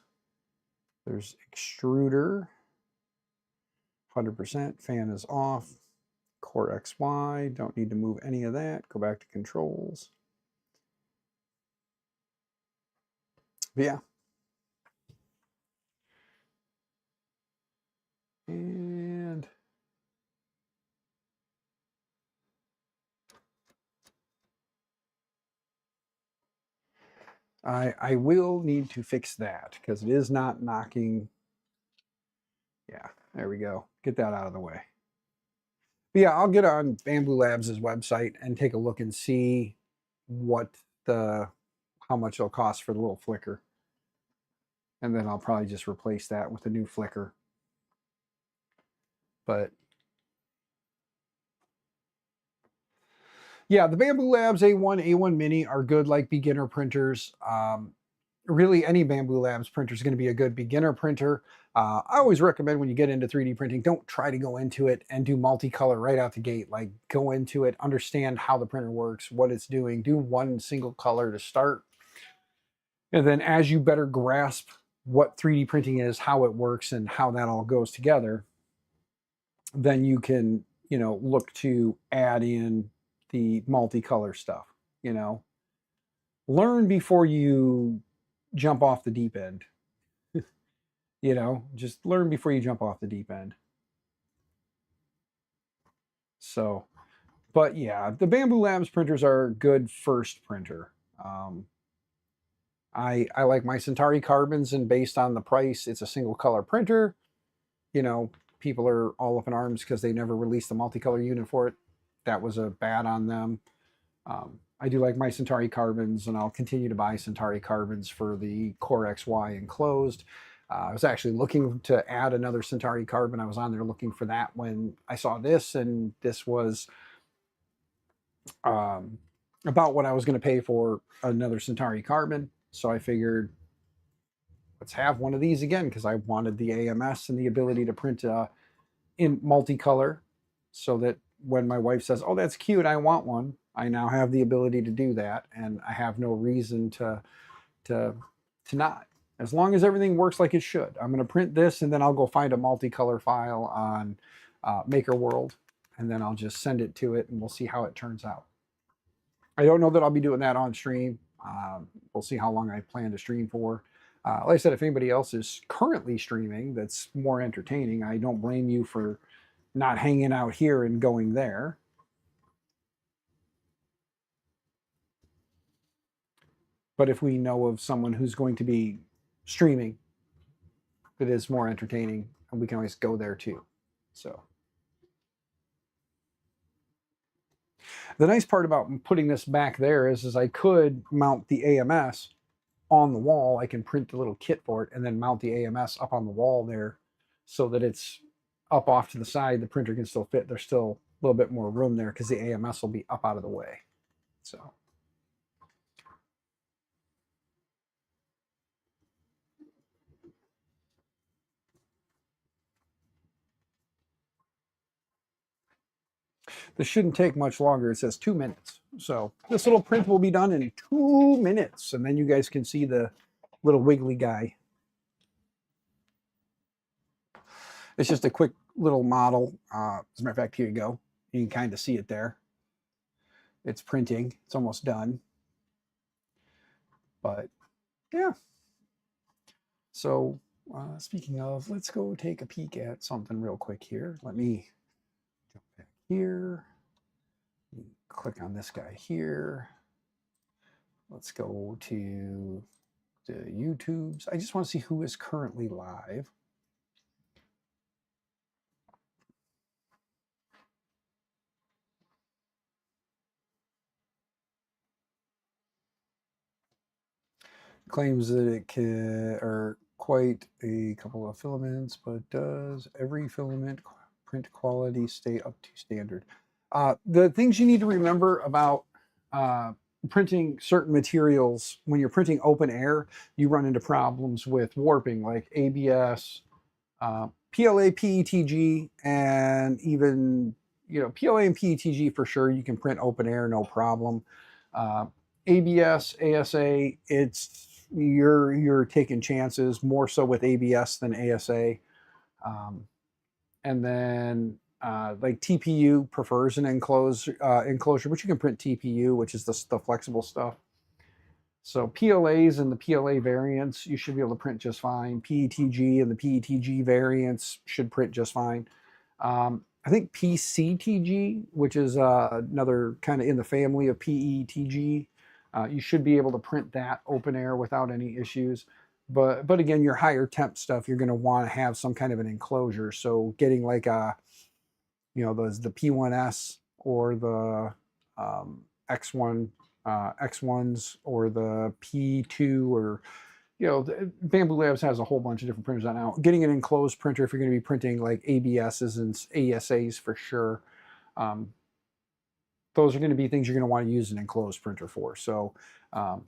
There's extruder. 100%. Fan is off. CoreXY. Don't need to move any of that. Go back to controls. But yeah. And I will need to fix that because it is not knocking. Yeah, there we go. Get that out of the way. But yeah, I'll get on BambuLabs' website and take a look and see how much it'll cost for the little flicker. And then I'll probably just replace that with a new flicker. But Yeah, the BambuLabs A1, A1 Mini are good like beginner printers. Really, any BambuLabs printer is going to be a good beginner printer. I always recommend when you get into 3D printing, don't try to go into it and do multicolor right out the gate. Like, go into it, understand how the printer works, what it's doing, do one single color to start. And then as you better grasp what 3D printing is, how it works, and how that all goes together, then you can, look to add in the multicolor stuff, you know. Learn before you jump off the deep end. Just learn before you jump off the deep end. So, but yeah, the BambuLabs printers are a good first printer. I like my Centauri Carbons, and based on the price, it's a single color printer. People are all up in arms because they never released a multicolor unit for it. That was a bad on them. I do like my Centauri Carbons, and I'll continue to buy Centauri Carbons for the CoreXY enclosed. I was actually looking to add another Centauri Carbon. I was on there looking for that when I saw this, and this was about what I was going to pay for another Centauri Carbon. So I figured, let's have one of these again, because I wanted the AMS and the ability to print in multicolor, so that when my wife says, "Oh, that's cute, I want one," I now have the ability to do that, and I have no reason to not. As long as everything works like it should, I'm going to print this, and then I'll go find a multicolor file on Maker World, and then I'll just send it to it, and we'll see how it turns out. I don't know that I'll be doing that on stream. We'll see how long I plan to stream for. Like I said, if anybody else is currently streaming that's more entertaining, I don't blame you for not hanging out here and going there. But if we know of someone who's going to be streaming that is more entertaining, and we can always go there too. So the nice part about putting this back there is I could mount the AMS on the wall. I can print the little kit for it and then mount the AMS up on the wall there, so that it's up off to the side. The printer can still fit. There's still a little bit more room there because the AMS will be up out of the way. So this shouldn't take much longer. It says 2 minutes. So this little print will be done in 2 minutes, and then you guys can see the little wiggly guy. It's just a quick little model. As a matter of fact, here you go. You can kind of see it there. It's printing. It's almost done. But yeah. So speaking of, let's go take a peek at something real quick here. Let me jump back here. Click on this guy here. Let's go to the YouTubes. I just want to see who is currently live. Claims that it can, or quite a couple of filaments, but does every filament print quality stay up to standard? The things you need to remember about printing certain materials, when you're printing open air, you run into problems with warping, like ABS, PLA, PETG, and even, PLA and PETG for sure, you can print open air, no problem. ABS, ASA, you're taking chances, more so with ABS than ASA. And then like TPU prefers an enclosure, but you can print TPU, which is the flexible stuff. So PLAs and the PLA variants, you should be able to print just fine. PETG and the PETG variants should print just fine. I think PCTG, which is another kind of in the family of PETG, you should be able to print that open air without any issues. But again, your higher temp stuff, you're going to want to have some kind of an enclosure. So getting like the P1S or the X1, X1s or the P2, or BambuLabs has a whole bunch of different printers out now. Getting an enclosed printer if you're going to be printing like ABSs and ASAs for sure. those are going to be things you're going to want to use an enclosed printer for. So, and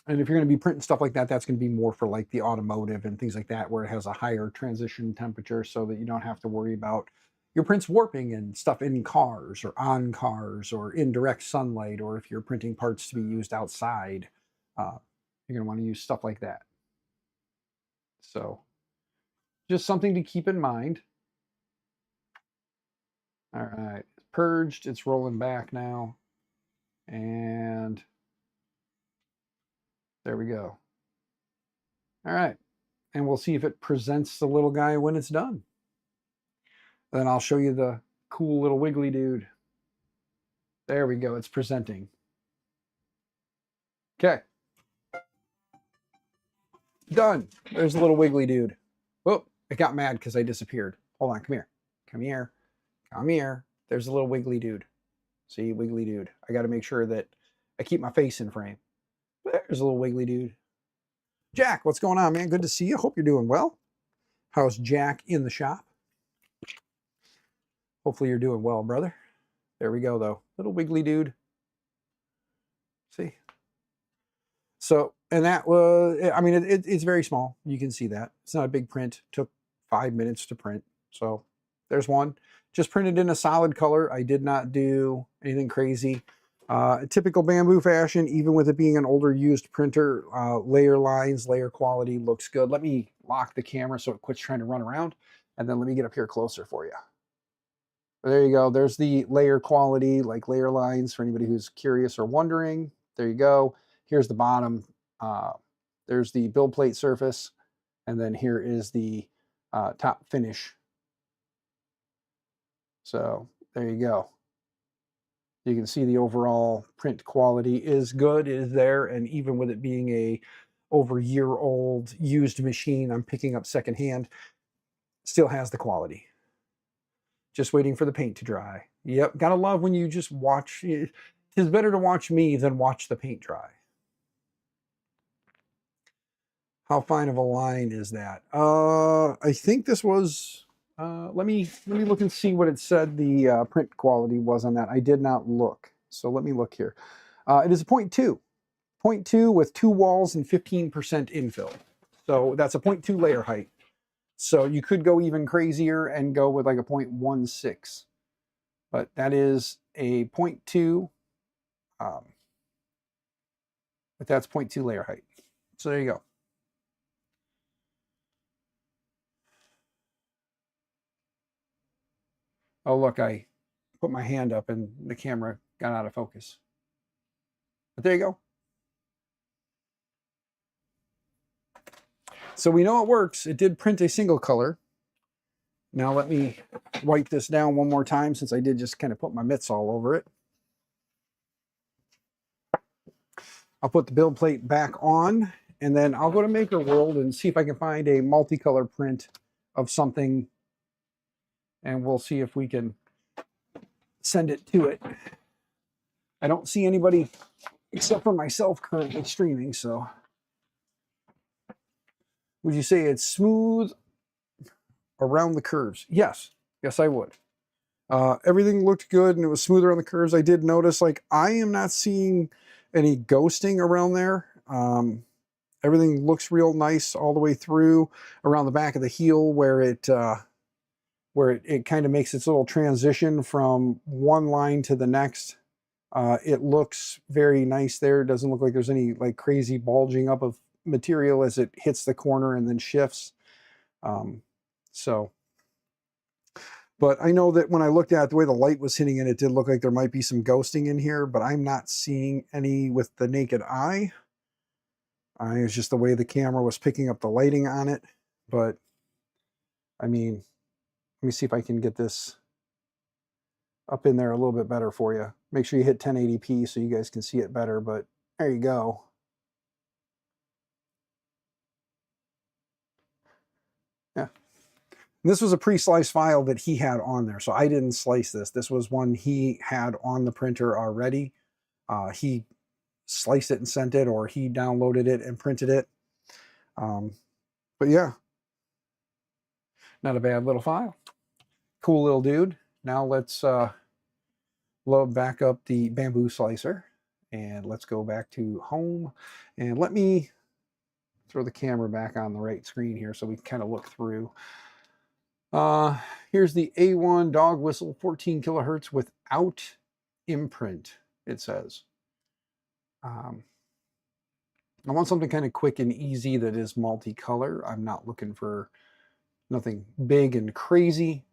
if you're going to be printing stuff like that, that's going to be more for like the automotive and things like that, where it has a higher transition temperature so that you don't have to worry about your prints warping and stuff in cars or on cars or in direct sunlight, or if you're printing parts to be used outside, you're going to want to use stuff like that. So just something to keep in mind. All right, it's purged, it's rolling back now. And there we go. All right, and we'll see if it presents the little guy when it's done. Then I'll show you the cool little wiggly dude. There we go, it's presenting. Okay. Done. There's a little wiggly dude. Oh, it got mad because I disappeared. Hold on, come here. Come here. Come here. There's a little wiggly dude. See, wiggly dude. I got to make sure that I keep my face in frame. There's a little wiggly dude. Jack, what's going on, man? Good to see you. Hope you're doing well. How's Jack in the shop? Hopefully you're doing well, brother. There we go, though. Little wiggly dude. See? So, and that was, I mean, it's very small. You can see that. It's not a big print. It took 5 minutes to print. So there's one. Just printed in a solid color. I did not do anything crazy. Typical Bambu fashion, even with it being an older used printer, layer lines, layer quality looks good. Let me lock the camera so it quits trying to run around. And then let me get up here closer for you. There you go. There's the layer quality, like layer lines for anybody who's curious or wondering. There you go. Here's the bottom. There's the build plate surface. And then here is the top finish. So there you go. You can see the overall print quality is good, it is there. And even with it being a over year-old used machine, I'm picking up secondhand, still has the quality. Just waiting for the paint to dry. Yep, gotta love when you just watch. It is better to watch me than watch the paint dry. How fine of a line is that? I think this was, let me look and see what it said the print quality was on that. I did not look, so let me look here. It is a 0.2. 0.2 with 2 walls and 15% infill. So that's a 0.2 layer height. So you could go even crazier and go with like a 0.16. But that is a 0.2, but that's 0.2 layer height. So there you go. Oh, look, I put my hand up and the camera got out of focus. But there you go. So we know it works. It did print a single color. Now let me wipe this down one more time, since I did just kind of put my mitts all over it. I'll put the build plate back on, and then I'll go to Maker World and see if I can find a multicolor print of something, and we'll see if we can send it to it. I don't see anybody except for myself currently streaming, so. Would you say it's smooth around the curves? Yes. Yes, I would. Everything looked good and it was smooth around the curves. I did notice, like, I am not seeing any ghosting around there. Everything looks real nice all the way through around the back of the heel, where it kind of makes its little transition from one line to the next. It looks very nice there. It doesn't look like there's any like crazy bulging up of material as it hits the corner and then shifts. But I know that when I looked at the way the light was hitting it, it did look like there might be some ghosting in here, but I'm not seeing any with the naked eye. It's just the way the camera was picking up the lighting on it. But I mean, let me see if I can get this up in there a little bit better for you. Make sure you hit 1080p so you guys can see it better, but there you go. Yeah. This was a pre-sliced file that he had on there, so I didn't slice this. This was one he had on the printer already. He sliced it and sent it, or he downloaded it and printed it. But yeah, not a bad little file. Cool little dude. Now let's load back up the bamboo slicer, and let's go back to home. And let me throw the camera back on the right screen here so we can kind of look through. Here's the A1 dog whistle, 14 kilohertz without imprint, it says. I want something kind of quick and easy that is multicolor. I'm not looking for nothing big and crazy.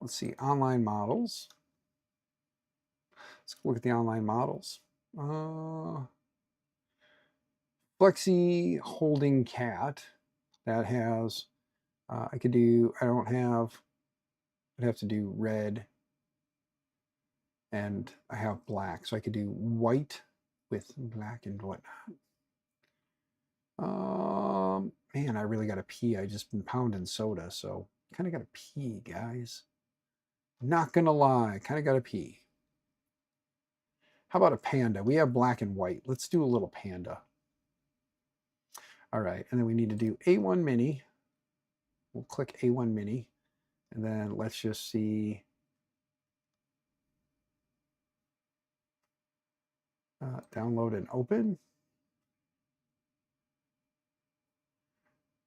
Let's see, online models. Let's look at the online models. Flexi holding cat. That has, I could do, I don't have, I'd have to do red, and I have black. So I could do white with black and whatnot. Man, I really got to pee. I just been pounding soda, so kind of got to pee, guys. Not gonna lie, kind of got to pee. How about a panda? We have black and white. Let's do a little panda. All right, and then we need to do A1 mini. We'll click A1 mini, and then let's just see. Download and open.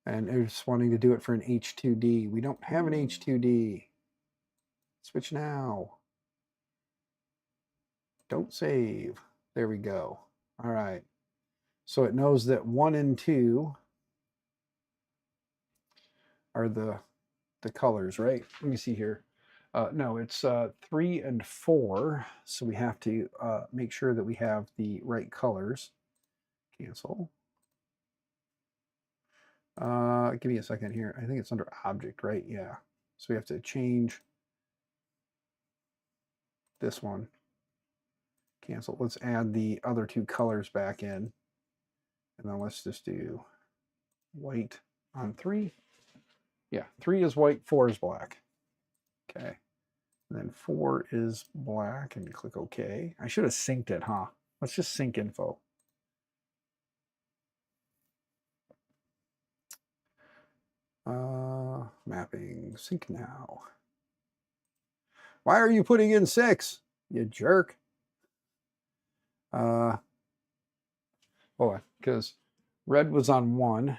And it's wanting to do it for an H2D. We don't have an H2D. Switch now. Don't save. There we go. All right. So it knows that 1 and 2 are the colors, right? Let me see here. No, it's 3 and 4. So we have to make sure that we have the right colors. Cancel. Give me a second here. I think it's under object, right? Yeah. So we have to change this one. Cancel. Let's add the other 2 colors back in. And then let's just do white on 3. Yeah, 3 is white, 4 is black. Okay. And then 4 is black, and click OK. I should have synced it, huh? Let's just sync info. Mapping, sync now. Why are you putting in 6? You jerk. Hold on, because red was on 1,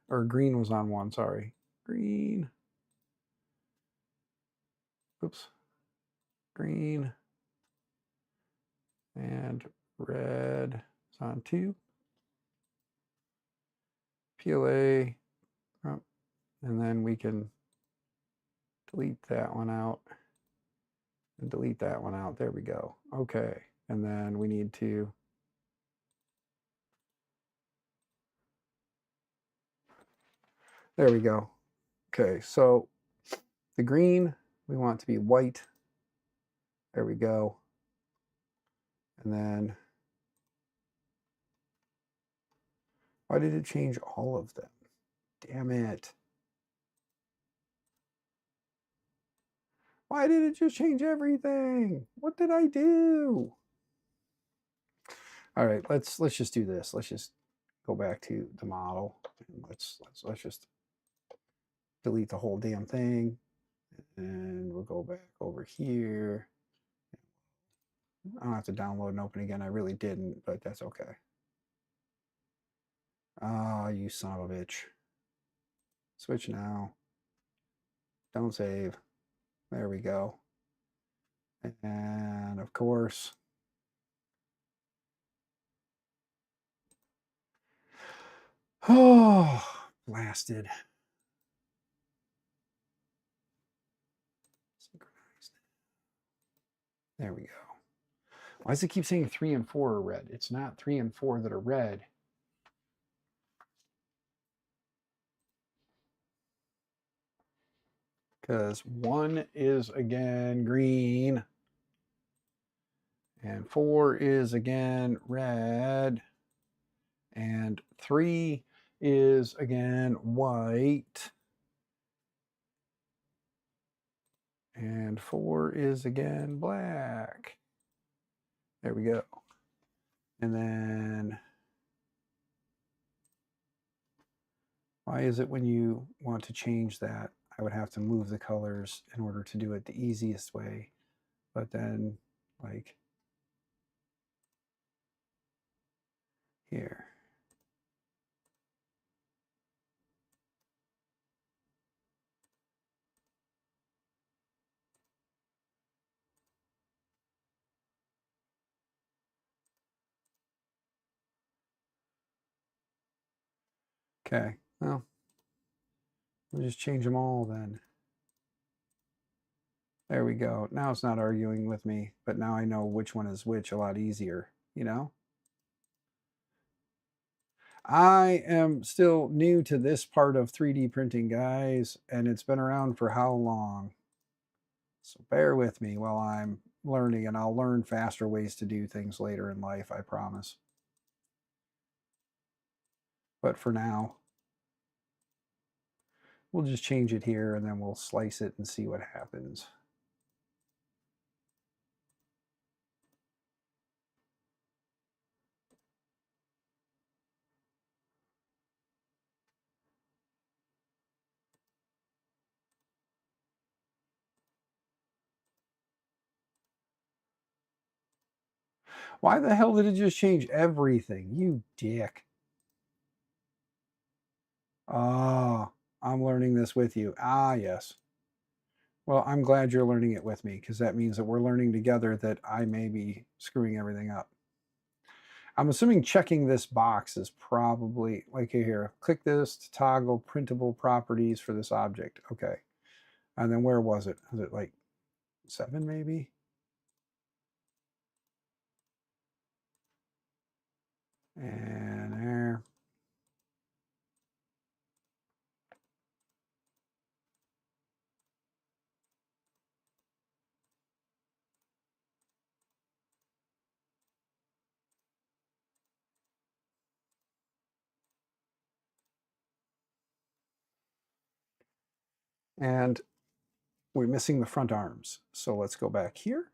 or green was on 1, sorry. Green. Oops. Green. And red is on 2. PLA. Oh, and then we can delete that one out. And delete that one out. There we go. Okay. And then we need to there we go. Okay, so the green we want to be white. There we go. And then why did it change all of them? Damn it. Why did it just change everything? What did I do? All right, let's just do this. Let's just go back to the model. Let's just delete the whole damn thing. And we'll go back over here. I don't have to download and open again. I really didn't, but that's okay. Ah, you son of a bitch. Switch now. Don't save. There we go. And of course, oh, blasted. Synchronized. There we go. Why does it keep saying 3 and 4 are red? It's not 3 and 4 that are red. Because 1 is again green. And 4 is again red. And 3 is again white. And 4 is again black. There we go. And then why is it when you want to change that? I would have to move the colors in order to do it the easiest way. But then, like, here. Okay, well, we'll just change them all then. There we go. Now it's not arguing with me, but now I know which one is which a lot easier, you know? I am still new to this part of 3D printing, guys, and it's been around for how long? So bear with me while I'm learning, and I'll learn faster ways to do things later in life, I promise. But for now, we'll just change it here, and then we'll slice it and see what happens. Why the hell did it just change everything? You dick. Ah, I'm learning this with you. Ah, yes. Well, I'm glad you're learning it with me because that means that we're learning together that I may be screwing everything up. I'm assuming checking this box is probably like here, click this to toggle printable properties for this object. Okay. And then where was it? Was it like 7 maybe? And there. And we're missing the front arms. So let's go back here.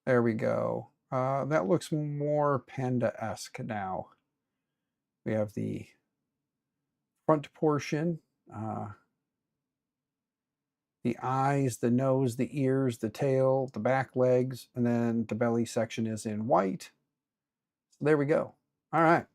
There we go. That looks more panda-esque now. We have the front portion, the eyes, the nose, the ears, the tail, the back legs, and then the belly section is in white. So there we go. All right.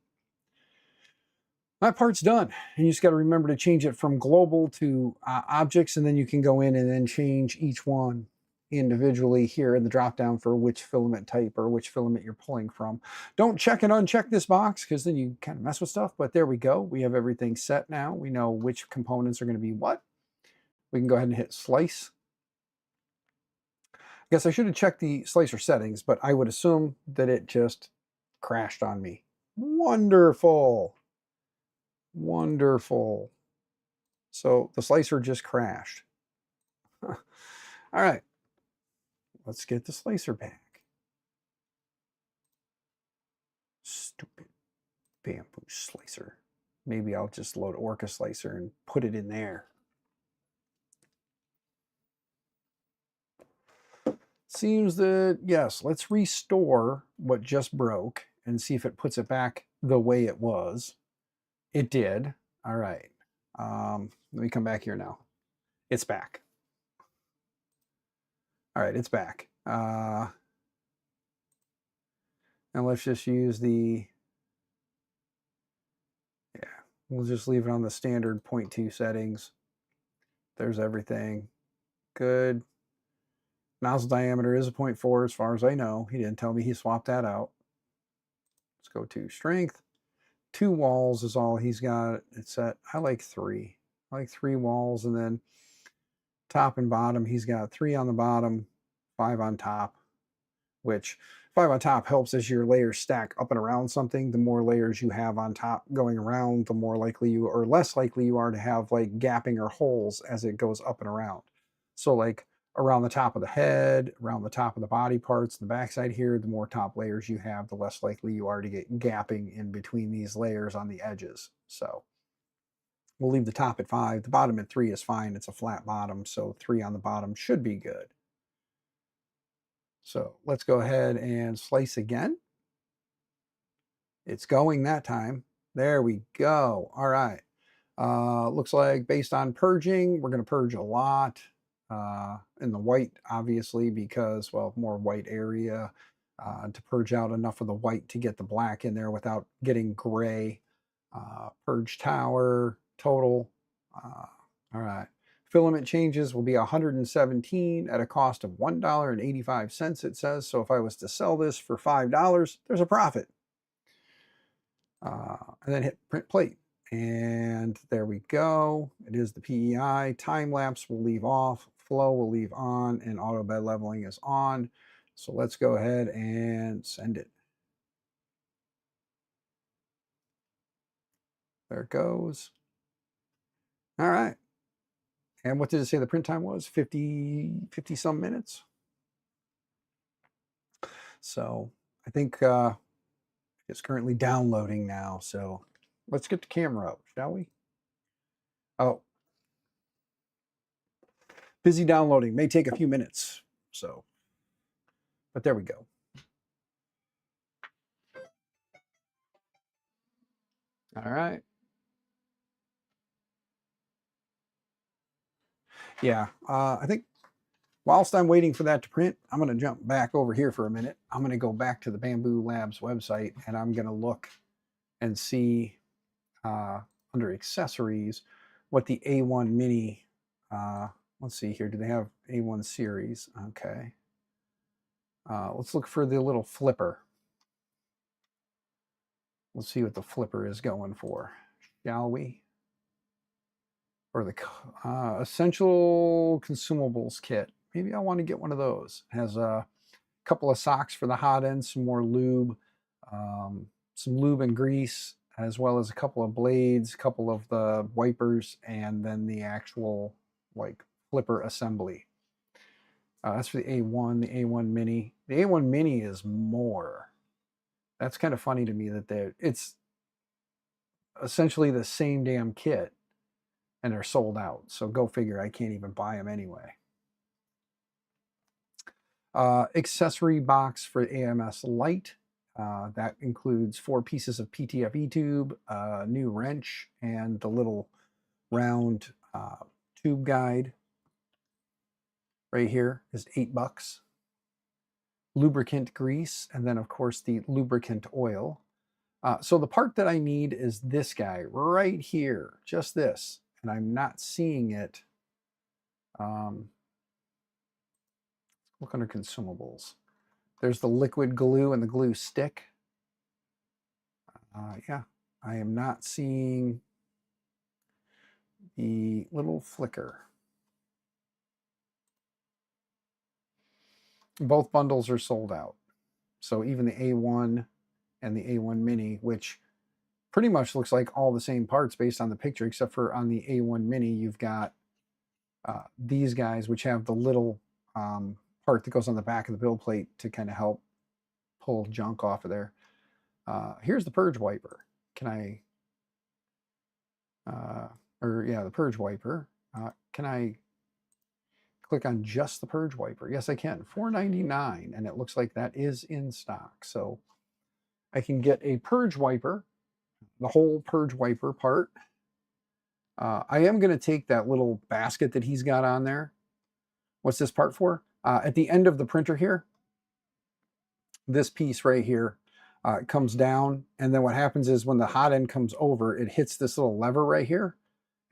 That part's done. And you just got to remember to change it from global to objects, and then you can go in and then change each one individually here in the drop down for which filament type or which filament you're pulling from. Don't check and uncheck this box because then you kind of mess with stuff, but there we go. We have everything set now. We know which components are going to be what. We can go ahead and hit slice. I guess I should have checked the slicer settings, but I would assume that it just crashed on me. Wonderful. Wonderful. So the slicer just crashed. All right, let's get the slicer back. Stupid bamboo slicer. Maybe I'll just load Orca slicer and put it in there. Seems that, yes, let's restore what just broke and see if it puts it back the way it was. It did. All right. Let me come back here now. It's back. All right, it's back. And let's just use the, yeah, we'll just leave it on the standard 0.2 settings. There's everything. Good. Nozzle diameter is a 0.4 as far as I know. He didn't tell me he swapped that out. Let's go to strength. 2 walls is all he's got it set. I like 3. I like 3 walls, and then top and bottom, he's got 3 on the bottom, 5 on top, which 5 on top helps as your layers stack up and around something. The more layers you have on top going around, the more likely you or less likely you are to have like gapping or holes as it goes up and around. So like around the top of the head, around the top of the body parts, the backside here, the more top layers you have, the less likely you are to get gapping in between these layers on the edges. So we'll leave the top at 5. The bottom at 3 is fine. It's a flat bottom, so 3 on the bottom should be good. So let's go ahead and slice again. It's going that time. There we go. All right. Looks like based on purging, we're going to purge a lot in the white, obviously, because, well, more white area to purge out enough of the white to get the black in there without getting gray. Purge tower total. All right. Filament changes will be 117 at a cost of $1.85, it says. So if I was to sell this for $5, there's a profit. And then hit print plate. And there we go. It is the PEI. Time lapse will leave off. Flow will leave on. And auto bed leveling is on. So let's go ahead and send it. There it goes. All right. And what did it say the print time was? 50 some minutes. So I think it's currently downloading now. So let's get the camera up, shall we? Oh, busy downloading. May take a few minutes. So, but there we go. All right. Yeah, I think whilst I'm waiting for that to print, I'm going to jump back over here for a minute. I'm going to go back to the BambuLabs website, and I'm going to look and see under accessories what the A1 Mini, let's see here, do they have A1 series? Okay. Let's look for the little flipper. Let's see what the flipper is going for, shall we? Or the essential consumables kit. Maybe I want to get one of those. It has a couple of socks for the hot end, some more lube, some lube and grease, as well as a couple of blades, a couple of the wipers, and then the actual like flipper assembly. That's for the A1, the A1 Mini. The A1 Mini is more. That's kind of funny to me that it's essentially the same damn kit and they're sold out. So go figure, I can't even buy them anyway. Accessory box for AMS Lite. That includes 4 pieces of PTFE tube, a new wrench, and the little round tube guide. Right here is $8. Lubricant grease, and then of course the lubricant oil. So the part that I need is this guy right here, just this, and I'm not seeing it. Look under consumables. There's the liquid glue and the glue stick. Yeah, I am not seeing the little flicker. Both bundles are sold out. So even the A1 and the A1 Mini, which pretty much looks like all the same parts based on the picture, except for on the A1 Mini, you've got these guys, which have the little part that goes on the back of the build plate to kind of help pull junk off of there. Here's the purge wiper. Can I, the purge wiper. Can I click on just the purge wiper? Yes, I can. $4.99, and it looks like that is in stock. So I can get a purge wiper, the whole purge wiper part. I am going to take that little basket that he's got on there. What's this part for? At the end of the printer here, this piece right here comes down, and then what happens is when the hot end comes over, it hits this little lever right here,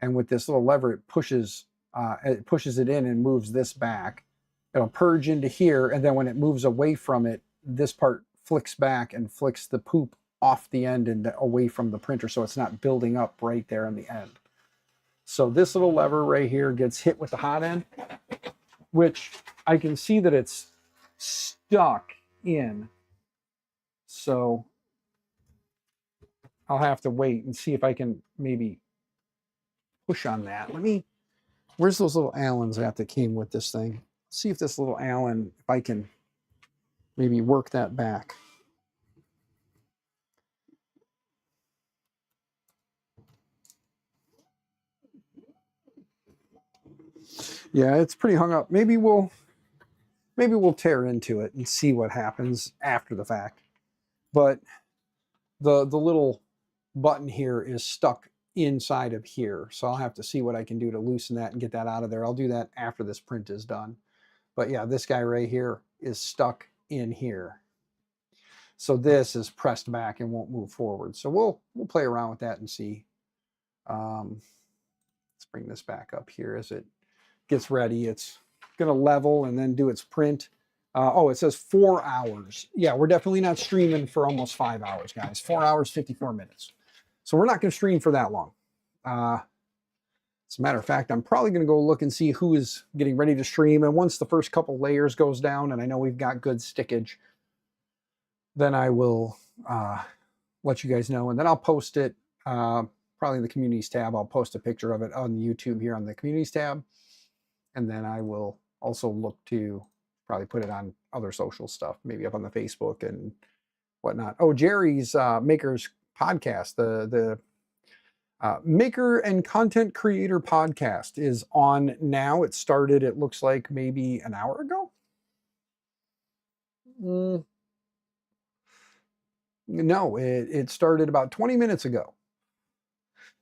and with this little lever, it pushes it in and moves this back. It'll purge into here, and then when it moves away from it, this part flicks back and flicks the poop off the end and away from the printer, so it's not building up right there in the end. So this little lever right here gets hit with the hot end, which I can see that it's stuck in. So I'll have to wait and see if I can maybe push on that. Where's those little Allens that came with this thing? See if this little Allen, if I can maybe work that back. Yeah, it's pretty hung up. Maybe we'll tear into it and see what happens after the fact. But the little button here is stuck inside of here. So I'll have to see what I can do to loosen that and get that out of there. I'll do that after this print is done. But yeah, this guy right here is stuck in here. So this is pressed back and won't move forward. So we'll play around with that and see. Let's bring this back up here as it gets ready. It's going to level and then do its print. Oh, it says 4 hours. Yeah, we're definitely not streaming for almost 5 hours, guys. 4 hours, 54 minutes. So we're not going to stream for that long. As a matter of fact, I'm probably going to go look and see who is getting ready to stream. And once the first couple layers goes down and I know we've got good stickage, then I will let you guys know. And then I'll post it probably in the communities tab. I'll post a picture of it on YouTube here on the communities tab. And then I will also look to probably put it on other social stuff, maybe up on the Facebook and whatnot. Oh, Jerry's Makers podcast, the Maker and Content Creator podcast is on now. It started, it looks like maybe an hour ago. No, it started about 20 minutes ago.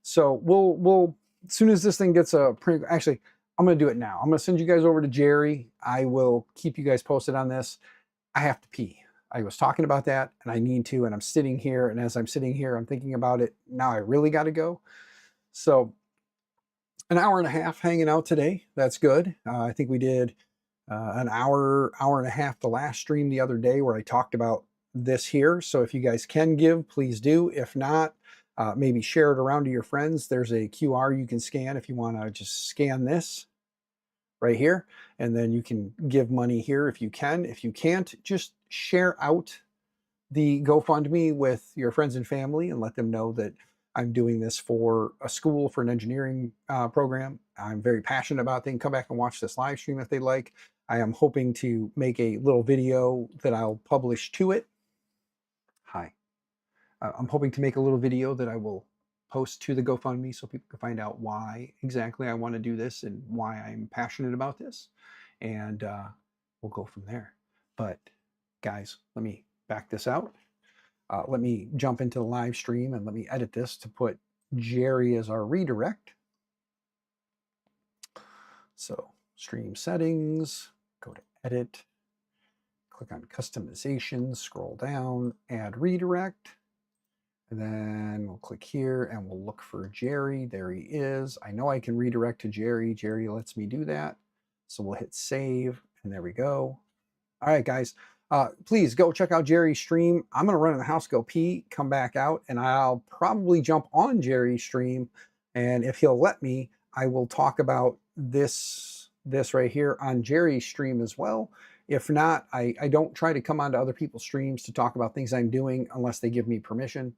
So we'll as soon as this thing gets a print, actually, I'm going to do it now. I'm going to send you guys over to Jerry. I will keep you guys posted on this. I have to pee. I was talking about that and I need to, and I'm sitting here. And as I'm sitting here, I'm thinking about it. Now I really got to go. So an hour and a half hanging out today. That's good. I think we did an hour and a half the last stream the other day where I talked about this here. So if you guys can give, please do. If not, maybe share it around to your friends. There's a QR you can scan if you want to just scan this right here, and then you can give money here if you can. If you can't, just share out the GoFundMe with your friends and family and let them know that I'm doing this for a school, for an engineering program. I'm very passionate about. They can come back and watch this live stream if they like. I am hoping to make a little video that I'll publish to it. Hi. I'm hoping to make a little video that I will post to the GoFundMe so people can find out why exactly I want to do this and why I'm passionate about this. And we'll go from there. But guys, let me back this out. Let me jump into the live stream and let me edit this to put Jerry as our redirect. So stream settings, go to edit, click on customization, scroll down, add redirect. And then we'll click here and we'll look for Jerry. There he is. I know I can redirect to Jerry. Jerry lets me do that. So we'll hit save and there we go. All right, guys, please go check out Jerry's stream. I'm going to run in the house, go pee, come back out, and I'll probably jump on Jerry's stream. And if he'll let me, I will talk about this right here on Jerry's stream as well. If not, I don't try to come onto other people's streams to talk about things I'm doing unless they give me permission.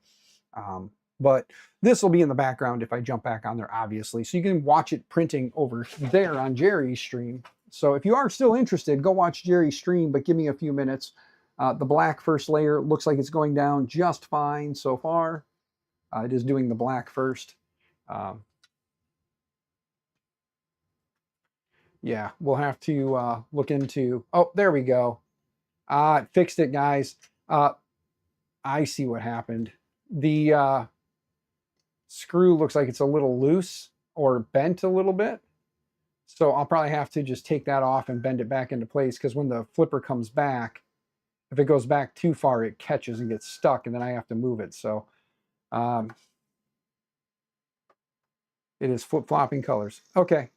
But this will be in the background if I jump back on there, obviously. So you can watch it printing over there on Jerry's stream. So if you are still interested, go watch Jerry's stream, but give me a few minutes. The black first layer looks like it's going down just fine so far. It is doing the black first. Yeah, we'll have to look into... Oh, there we go. It fixed it, guys. I see what happened. The screw looks like it's a little loose or bent a little bit. So I'll probably have to just take that off and bend it back into place, because when the flipper comes back, if it goes back too far, it catches and gets stuck, and then I have to move it. So it is flip-flopping colors. Okay.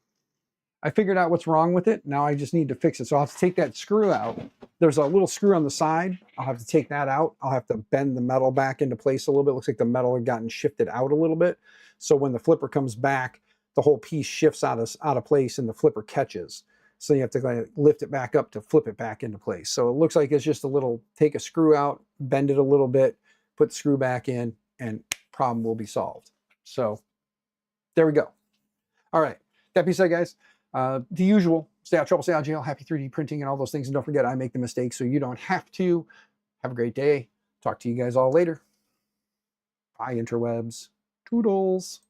I figured out what's wrong with it. Now I just need to fix it. So I'll have to take that screw out. There's a little screw on the side. I'll have to take that out. I'll have to bend the metal back into place a little bit. Looks like the metal had gotten shifted out a little bit. So when the flipper comes back, the whole piece shifts out of place and the flipper catches. So you have to kind of lift it back up to flip it back into place. So it looks like it's just a little, take a screw out, bend it a little bit, put the screw back in, and problem will be solved. So there we go. All right. That being said, guys, the usual, stay out of trouble, stay out of jail, happy 3D printing and all those things. And don't forget, I make the mistakes so you don't have to. Have a great day. Talk to you guys all later. Bye, interwebs. Toodles.